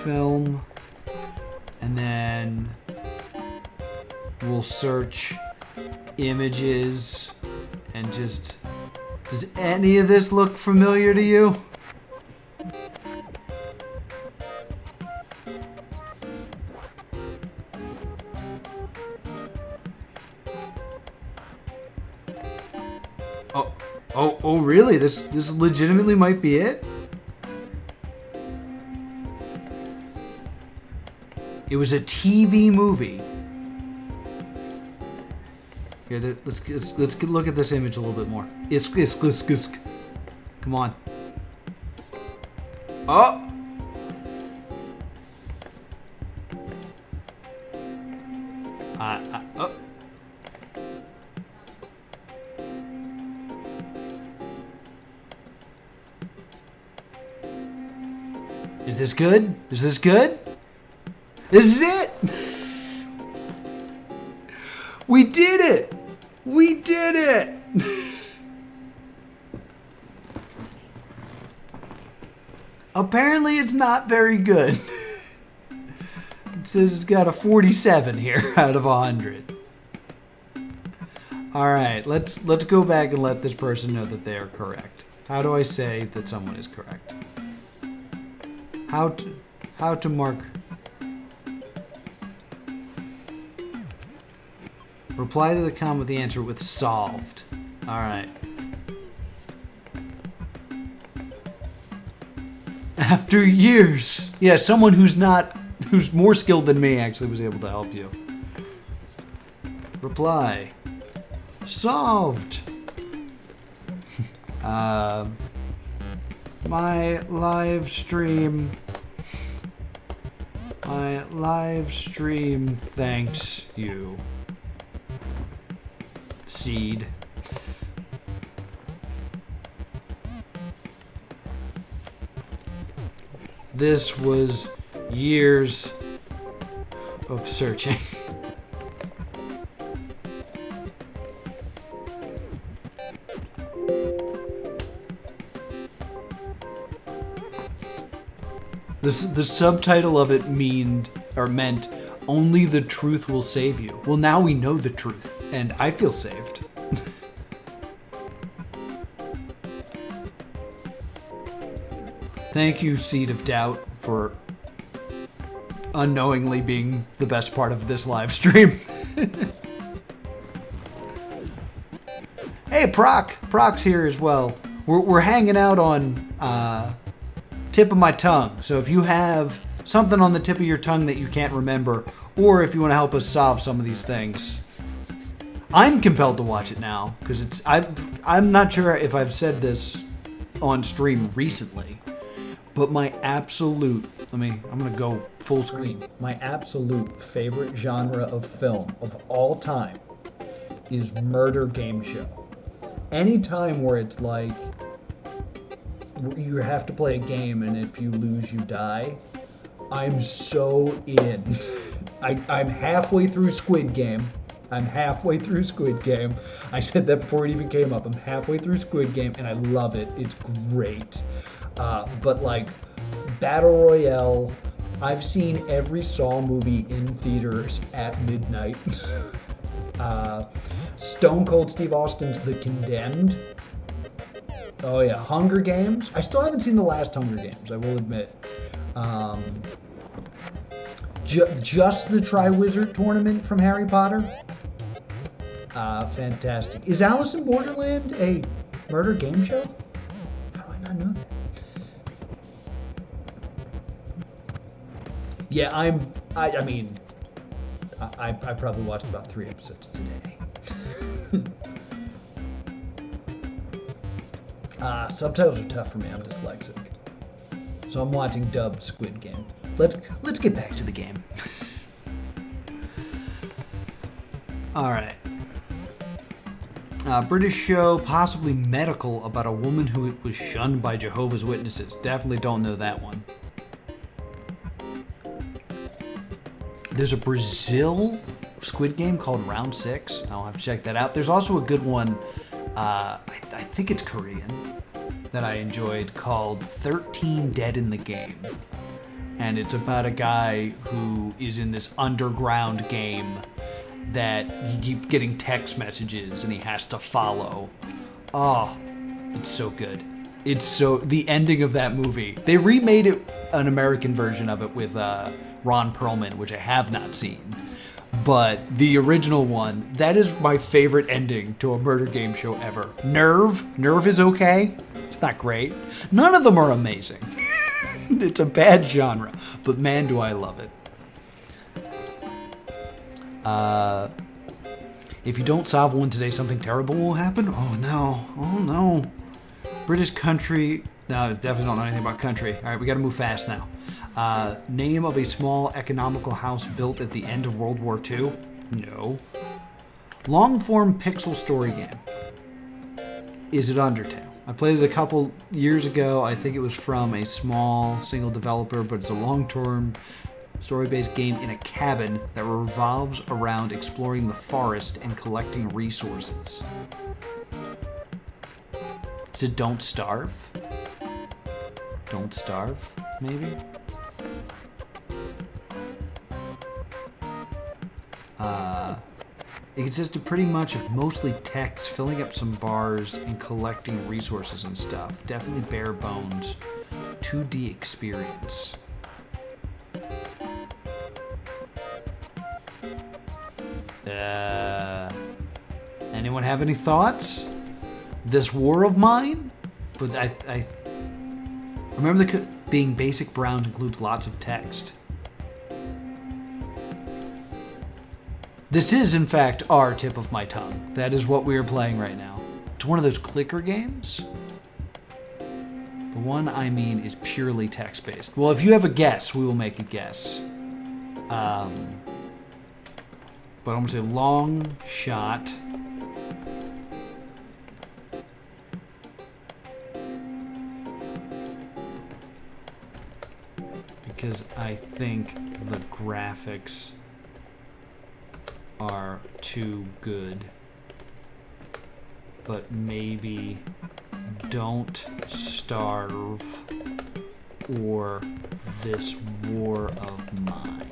film, and then we'll search images, and just... Does any of this look familiar to you? Oh, really? This legitimately might be it? It was a TV movie. Here, let's look at this image a little bit more. Come on. Oh! Oh. Is this good? Is this good? This is it! We did it! We did it! Apparently it's not very good. It says it's got a 47 here out of 100. Alright, let's go back and let this person know that they are correct. How do I say that someone is correct? How to mark... Reply to the comment with the answer with solved. Alright. After years. Yeah, someone who's more skilled than me actually was able to help you. Reply. Solved. My live stream thanks you. Seed. This was years of searching. The subtitle of it meant only the truth will save you. Well, now we know the truth, and I feel saved. Thank you, Seed of Doubt, for unknowingly being the best part of this live stream. Hey, Proc's here as well. We're hanging out on tip of my tongue. So if you have something on the tip of your tongue that you can't remember, or if you want to help us solve some of these things, I'm compelled to watch it now because I'm not sure if I've said this on stream recently, but my absolute, I'm going to go full screen. My absolute favorite genre of film of all time is murder game show. Any time where it's like you have to play a game and if you lose you die, I'm so in. I'm halfway through Squid Game. I said that before it even came up. I'm halfway through Squid Game and I love it. It's great. But like Battle Royale, I've seen every Saw movie in theaters at midnight. Stone Cold Steve Austin's The Condemned. Oh yeah, Hunger Games. I still haven't seen the last Hunger Games, I will admit. Just the Triwizard Tournament from Harry Potter. Fantastic. Is Alice in Borderland a murder game show? How do I not know that? Yeah, I probably watched about 3 episodes today. Subtitles are tough for me. I'm dyslexic. So I'm watching dubbed Squid Game. Let's get back to the game. All right. British show, possibly medical, about a woman who was shunned by Jehovah's Witnesses. Definitely don't know that one. There's a Brazil Squid Game called Round 6. I'll have to check that out. There's also a good one, I think it's Korean, that I enjoyed called 13 Dead in the Game. And it's about a guy who is in this underground game that you keep getting text messages and he has to follow. Oh, it's so good. The ending of that movie. They remade it, an American version of it with Ron Perlman, which I have not seen. but the original one, that is my favorite ending to a murder game show ever. Nerve is okay. It's not great. None of them are amazing. It's a bad genre, but man, do I love it. If you don't solve one today, something terrible will happen? Oh no. British country. No, definitely don't know anything about country. All right, we got to move fast now. Name of a small economical house built at the end of World War II? No. Long-form pixel story game. Is it Undertale? I played it a couple years ago. I think it was from a small single developer, but it's a long-term story-based game in a cabin that revolves around exploring the forest and collecting resources. Is it Don't Starve? Don't Starve, maybe? It consisted pretty much of mostly text, filling up some bars, and collecting resources and stuff. Definitely bare bones 2D experience. Anyone have any thoughts? This war of mine? But I remember being basic brown includes lots of text. This is, in fact, our tip of my tongue. That is what we are playing right now. It's one of those clicker games. The one I mean is purely text-based. Well, if you have a guess, we will make a guess. But I'm going to say long shot. Because I think the graphics are too good. But maybe Don't Starve or This War of Mine.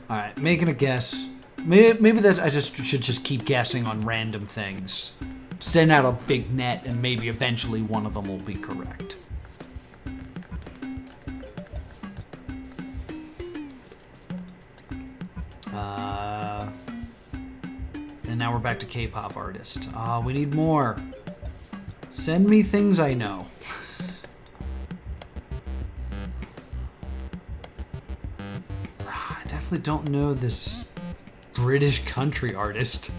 Alright, making a guess. Maybe that's, I should just keep guessing on random things. Send out a big net and maybe eventually one of them will be correct. And now we're back to K-pop artist. We need more. Send me things I know. I definitely don't know this British country artist.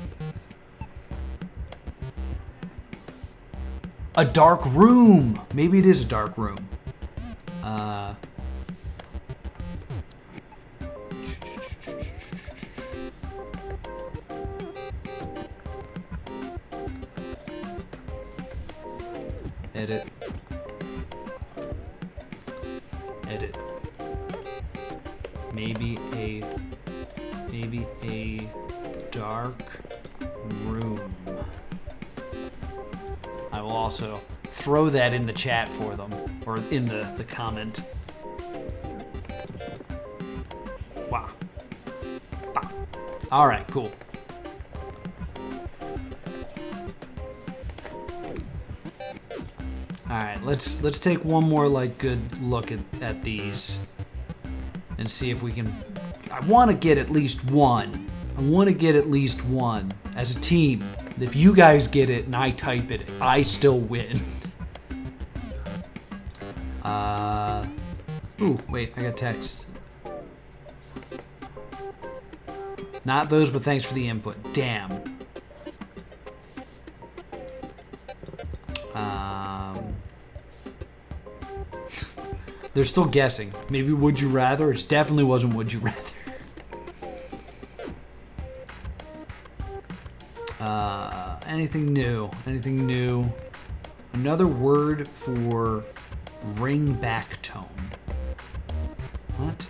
A dark room. Maybe it is a dark room. Edit. Edit. Maybe a dark room. I will also throw that in the chat for them, or in the comment. Wow. All right, cool. All right, let's take one more good look at these and see if we can. I want to get at least one. As a team. If you guys get it and I type it, I still win. Ooh, wait, I got text. Not those, but thanks for the input. Damn. They're still guessing. Maybe Would You Rather? It definitely wasn't Would You Rather. Anything new? Another word for ringback tone. What?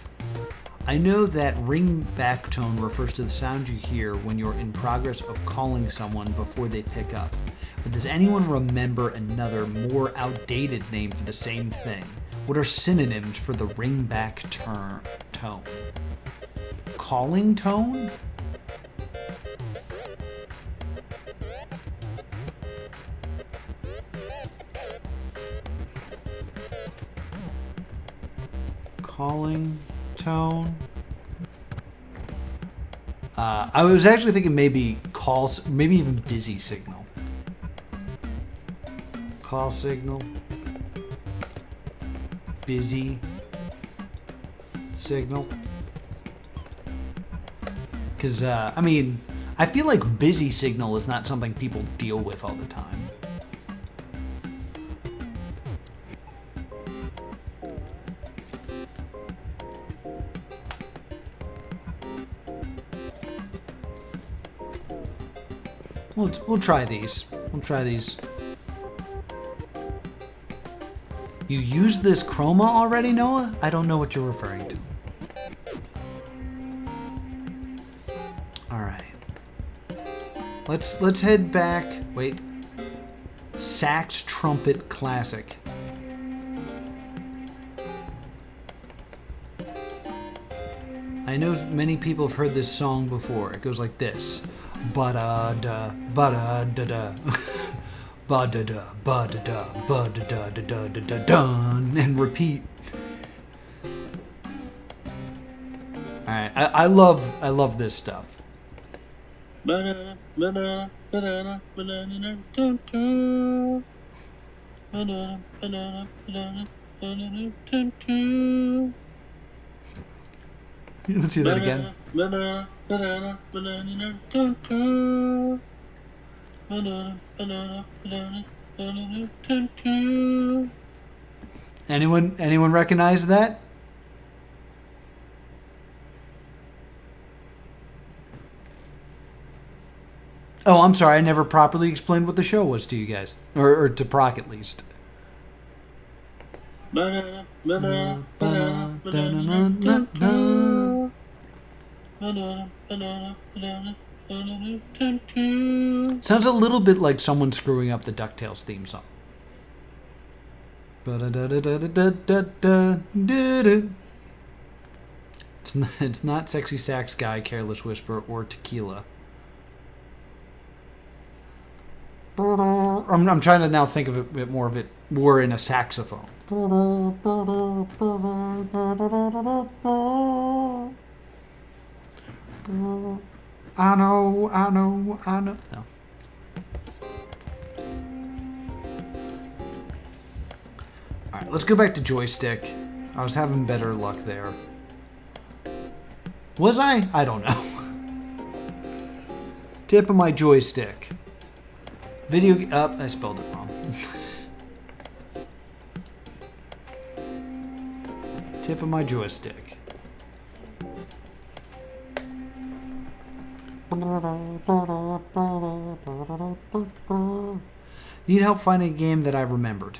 I know that ringback tone refers to the sound you hear when you're in progress of calling someone before they pick up. But does anyone remember another, more outdated name for the same thing? What are synonyms for the ringback tone? Calling tone? Calling tone. I was actually thinking maybe calls, maybe even busy signal. Call signal. Busy signal. Because, I mean, I feel like busy signal is not something people deal with all the time. We'll try these. We'll try these. You used this chroma already, Noah? I don't know what you're referring to. Alright. Let's head back. Wait. Sax Trumpet Classic. I know many people have heard this song before. It goes like this. Ba-da-da, ba-da-da-da. Ba-da-da, ba-da-da, ba-da-da-da-da-da-da, dun, and repeat. Alright, I love this stuff. Let's see that again. Anyone recognize that? Oh, I'm sorry. I never properly explained what the show was to you guys, or to Proc at least. Sounds a little bit like someone screwing up the DuckTales theme song. It's not Sexy Sax Guy, Careless Whisper, or Tequila. I'm trying to now think of it a bit more in a saxophone. I know. No. Alright, let's go back to joystick. I was having better luck there. Was I? I don't know. Tip of my joystick. Video... I spelled it wrong. Tip of my joystick. Need help finding a game that I remembered.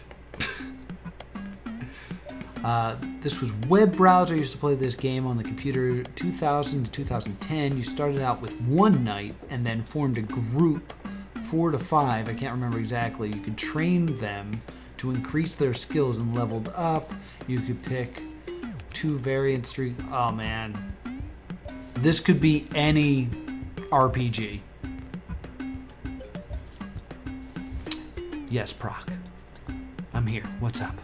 This was web browser. I used to play this game on the computer 2000 to 2010. You started out with one knight and then formed a group, 4 to 5. I can't remember exactly. You could train them to increase their skills and leveled up. You could pick 2 variants. 3. Oh man, this could be any RPG. Yes, Proc. I'm here. What's up?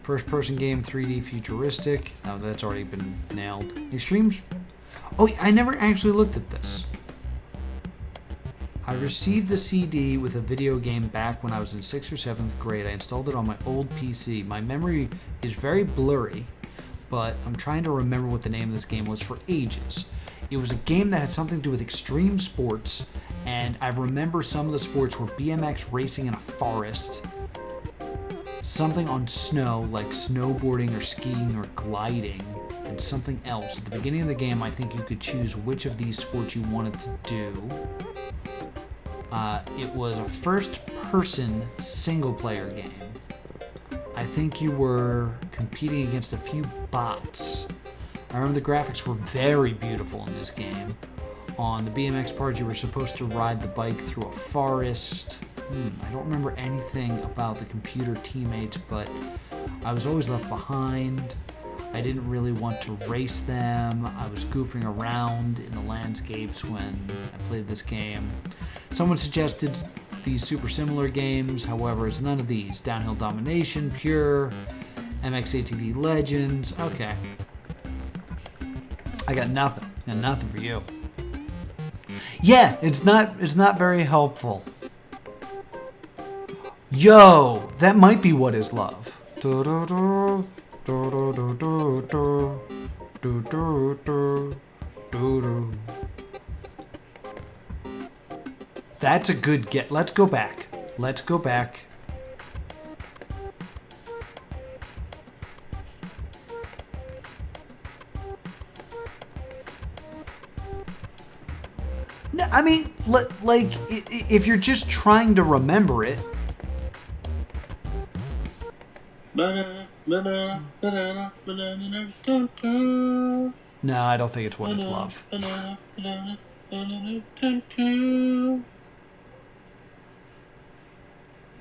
First person game, 3D futuristic. Oh, that's already been nailed. Extremes. Oh, I never actually looked at this. I received the CD with a video game back when I was in 6th or 7th grade. I installed it on my old PC. My memory is very blurry, but I'm trying to remember what the name of this game was for ages. It was a game that had something to do with extreme sports, and I remember some of the sports were BMX racing in a forest, something on snow like snowboarding or skiing or gliding, and something else. At the beginning of the game, I think you could choose which of these sports you wanted to do. It was a first-person single-player game. I think you were competing against a few bots. I remember the graphics were very beautiful in this game. On the BMX part, you were supposed to ride the bike through a forest. I don't remember anything about the computer teammates, but I was always left behind. I didn't really want to race them. I was goofing around in the landscapes when I played this game. Someone suggested these super similar games, however, it's none of these. Downhill Domination, Pure, MXATV Legends. Okay. I got nothing. Got nothing for you. Yeah, it's not very helpful. Yo, that might be What Is Love. That's a good get. Let's go back. Let's go back. No, I mean, like, if you're just trying to remember it. No, I don't think it's What Is Love.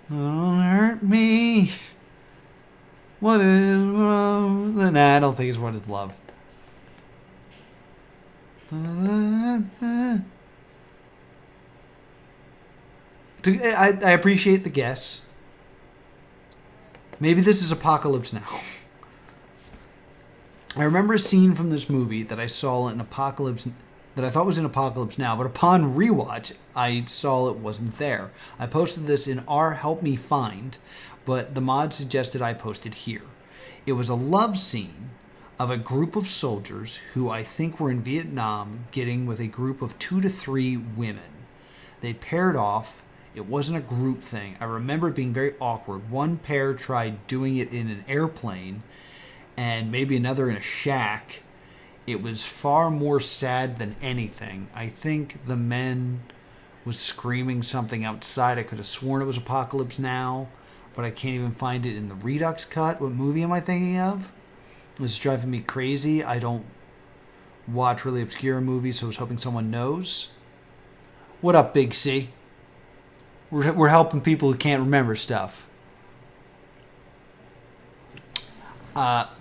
Don't hurt me. What is love? Nah, I don't think it's What Is Love. I appreciate the guess. Maybe this is Apocalypse Now. I remember a scene from this movie that I saw in Apocalypse, that I thought was in Apocalypse Now, but upon rewatch, I saw it wasn't there. I posted this in our Help Me Find, but the mod suggested I post it here. It was a love scene of a group of soldiers who I think were in Vietnam getting with a group of 2 to 3 women. They paired off. It wasn't a group thing. I remember it being very awkward. One pair tried doing it in an airplane and maybe another in a shack. It was far more sad than anything. I think the men was screaming something outside. I could have sworn it was Apocalypse Now, but I can't even find it in the Redux cut. What movie am I thinking of? This is driving me crazy. I don't watch really obscure movies, so I was hoping someone knows. What up, Big C? We're helping people who can't remember stuff.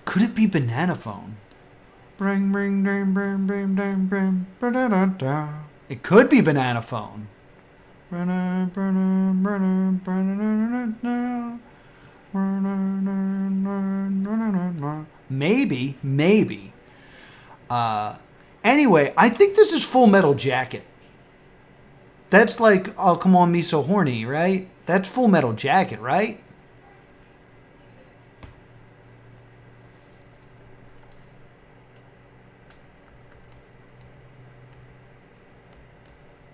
Could it be Banana Phone? Bring, bring, bring, bring, bring, bring, bring, ba-da-da-da. It could be Banana Phone. Maybe. Anyway, I think this is Full Metal Jacket. That's like, oh, come on, me so horny, right? That's Full Metal Jacket, right?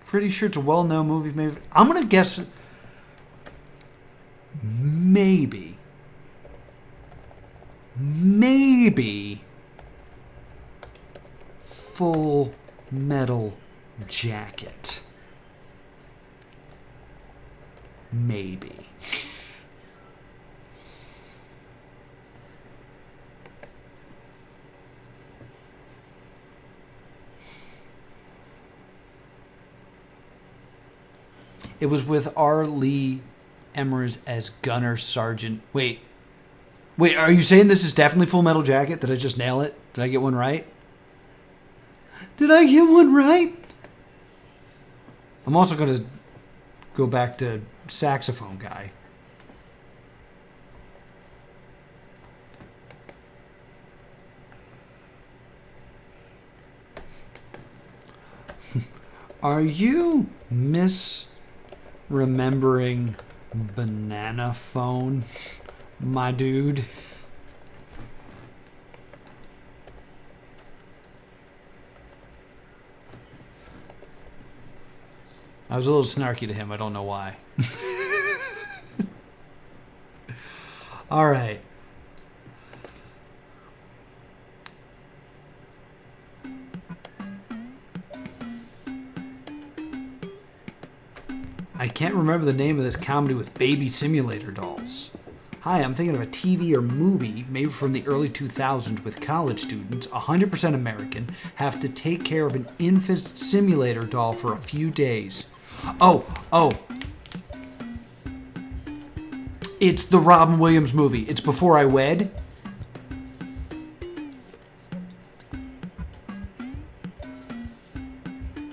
Pretty sure it's a well-known movie. Maybe I'm gonna guess. Maybe Full Metal Jacket. Maybe. It was with R. Lee Emmers as Gunner Sergeant. Wait, are you saying this is definitely Full Metal Jacket? Did I just nail it? Did I get one right? I'm also going to go back to Saxophone Guy. Are you misremembering Banana Phone, my dude? I was a little snarky to him. I don't know why. All right. I can't remember the name of this comedy with baby simulator dolls. Hi, I'm thinking of a TV or movie made from the early 2000s with college students, 100% American, have to take care of an infant simulator doll for a few days. Oh. It's the Robin Williams movie. It's Before I Wed.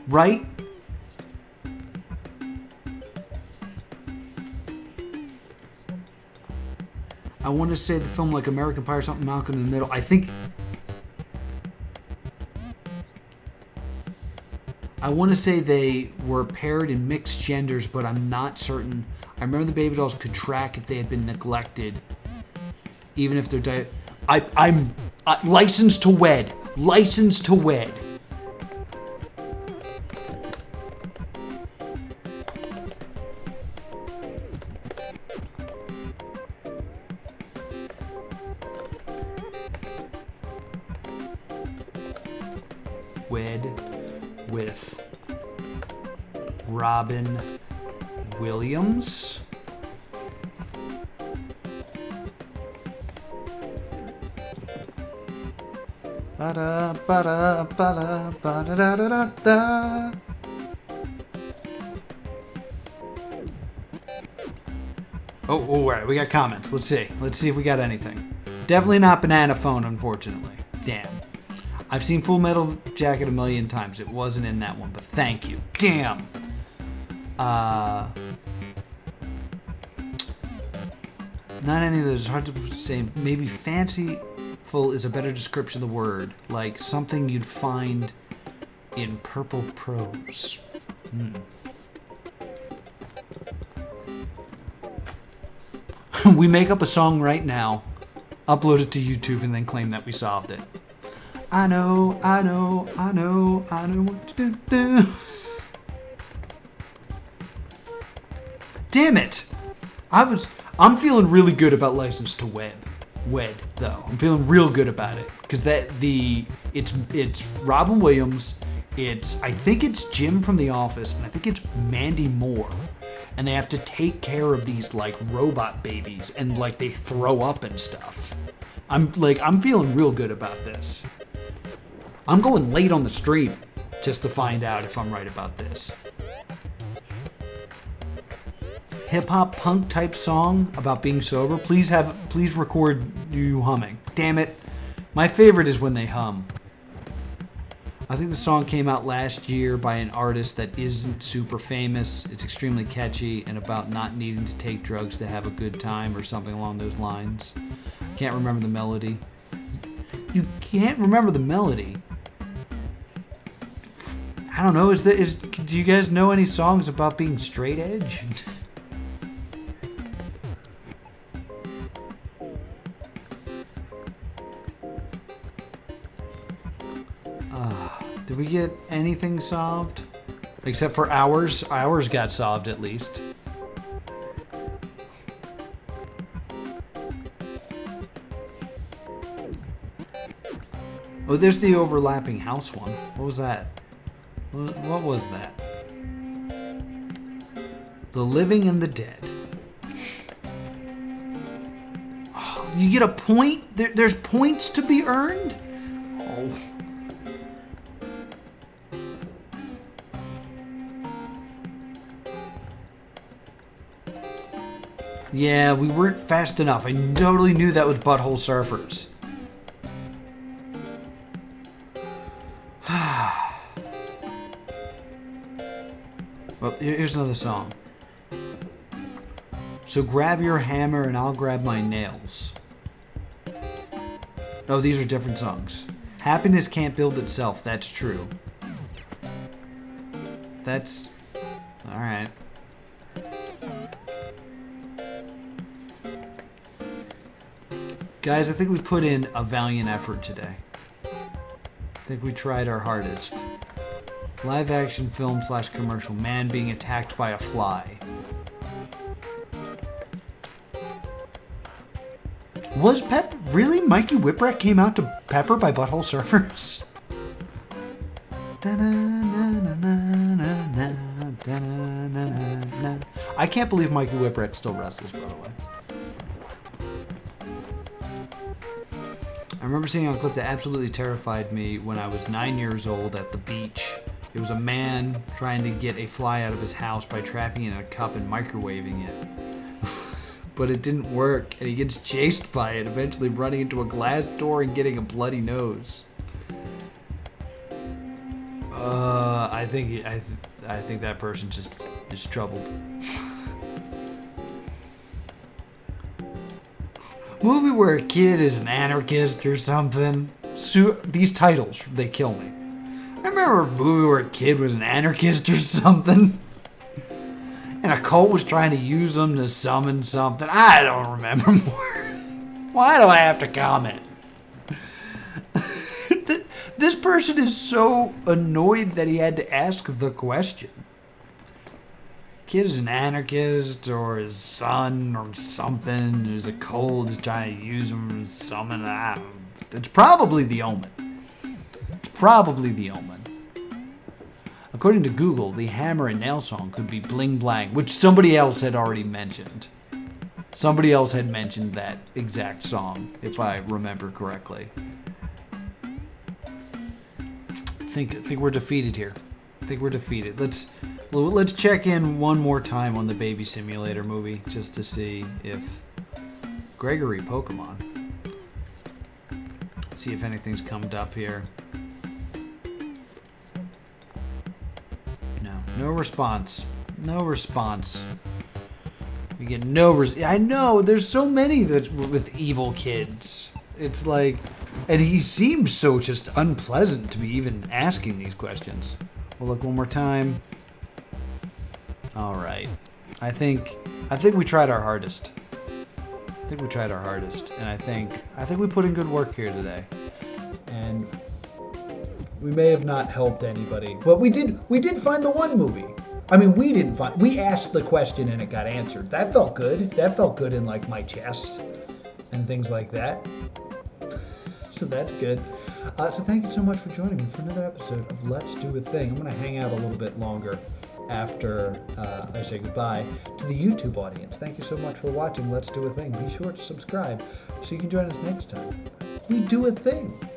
Right? I want to say the film like American Pie or something, Malcolm in the Middle. I think... I want to say they were paired in mixed genders, but I'm not certain. I remember the baby dolls could track if they had been neglected. Even if they're... I'm licensed to wed. Licensed to wed. Wed with Robin Williams. Ba-da, ba-da, ba-da, ba-da-da-da-da. Oh, right. We got comments. Let's see. Let's see if we got anything. Definitely not Banana Phone, unfortunately. Damn. I've seen Full Metal Jacket a million times. It wasn't in that one, but thank you. Damn. Not any of those. It's hard to say. Maybe fanciful is a better description of the word. Like something you'd find in purple prose. We make up a song right now, upload it to YouTube, and then claim that we solved it. I know what to do. Damn it! I'm feeling really good about License to Wed though. I'm feeling real good about it because it's Robin Williams. I think it's Jim from The Office, and I think it's Mandy Moore. And they have to take care of these like robot babies, and like they throw up and stuff. I'm feeling real good about this. I'm going late on the stream just to find out if I'm right about this. Hip hop punk type song about being sober. Please record you humming. Damn it. My favorite is when they hum. I think the song came out last year by an artist that isn't super famous. It's extremely catchy and about not needing to take drugs to have a good time or something along those lines. Can't remember the melody. You can't remember the melody? I don't know. Do you guys know any songs about being straight edge? Did we get anything solved? Except for ours. Ours got solved at least. Oh, there's the overlapping house one. What was that? What was that? The Living and the Dead. Oh, you get a point? There's points to be earned? Oh. Yeah, we weren't fast enough. I totally knew that was Butthole Surfers. Well, here's another song. So grab your hammer and I'll grab my nails. Oh, these are different songs. Happiness can't build itself. That's true. That's... Alright. Guys, I think we put in a valiant effort today. I think we tried our hardest. Live action film / commercial. Man being attacked by a fly. Was Pepper... Really? Mikey Whipwreck came out to Pepper by Butthole Surfers? I can't believe Mikey Whipwreck still wrestles, by the way. I remember seeing a clip that absolutely terrified me when I was 9 years old at the beach. It was a man trying to get a fly out of his house by trapping it in a cup and microwaving it. But it didn't work, and he gets chased by it, eventually running into a glass door and getting a bloody nose. I think that person just is troubled. movie where a kid is an anarchist or something. These titles, they kill me. I remember a movie where a kid was an anarchist or something. And a cult was trying to use them to summon something. I don't remember more. Why do I have to comment? This person is so annoyed that he had to ask the question. Kid is an anarchist, or his son, or something. There's a cult is trying to use him to summon. It's probably the Omen. It's probably the Omen. According to Google, the hammer and nail song could be Bling Blang, which somebody else had already mentioned. Somebody else had mentioned that exact song, if I remember correctly. I think we're defeated here. I think we're defeated. Let's check in one more time on the Baby Simulator movie just to see if Gregory Pokemon. See if anything's come up here. No response. No response. We get no I know, there's so many that with evil kids. It's like, and he seems so just unpleasant to be even asking these questions. We'll look one more time. All right. I think we tried our hardest. And I think we put in good work here today. And we may have not helped anybody, but we did find the one movie. I mean, we asked the question and it got answered. That felt good. That felt good in like my chest and things like that. So that's good. So thank you so much for joining me for another episode of Let's Do a Thing. I'm going to hang out a little bit longer after I say goodbye to the YouTube audience. Thank you so much for watching Let's Do a Thing. Be sure to subscribe so you can join us next time. We do a thing.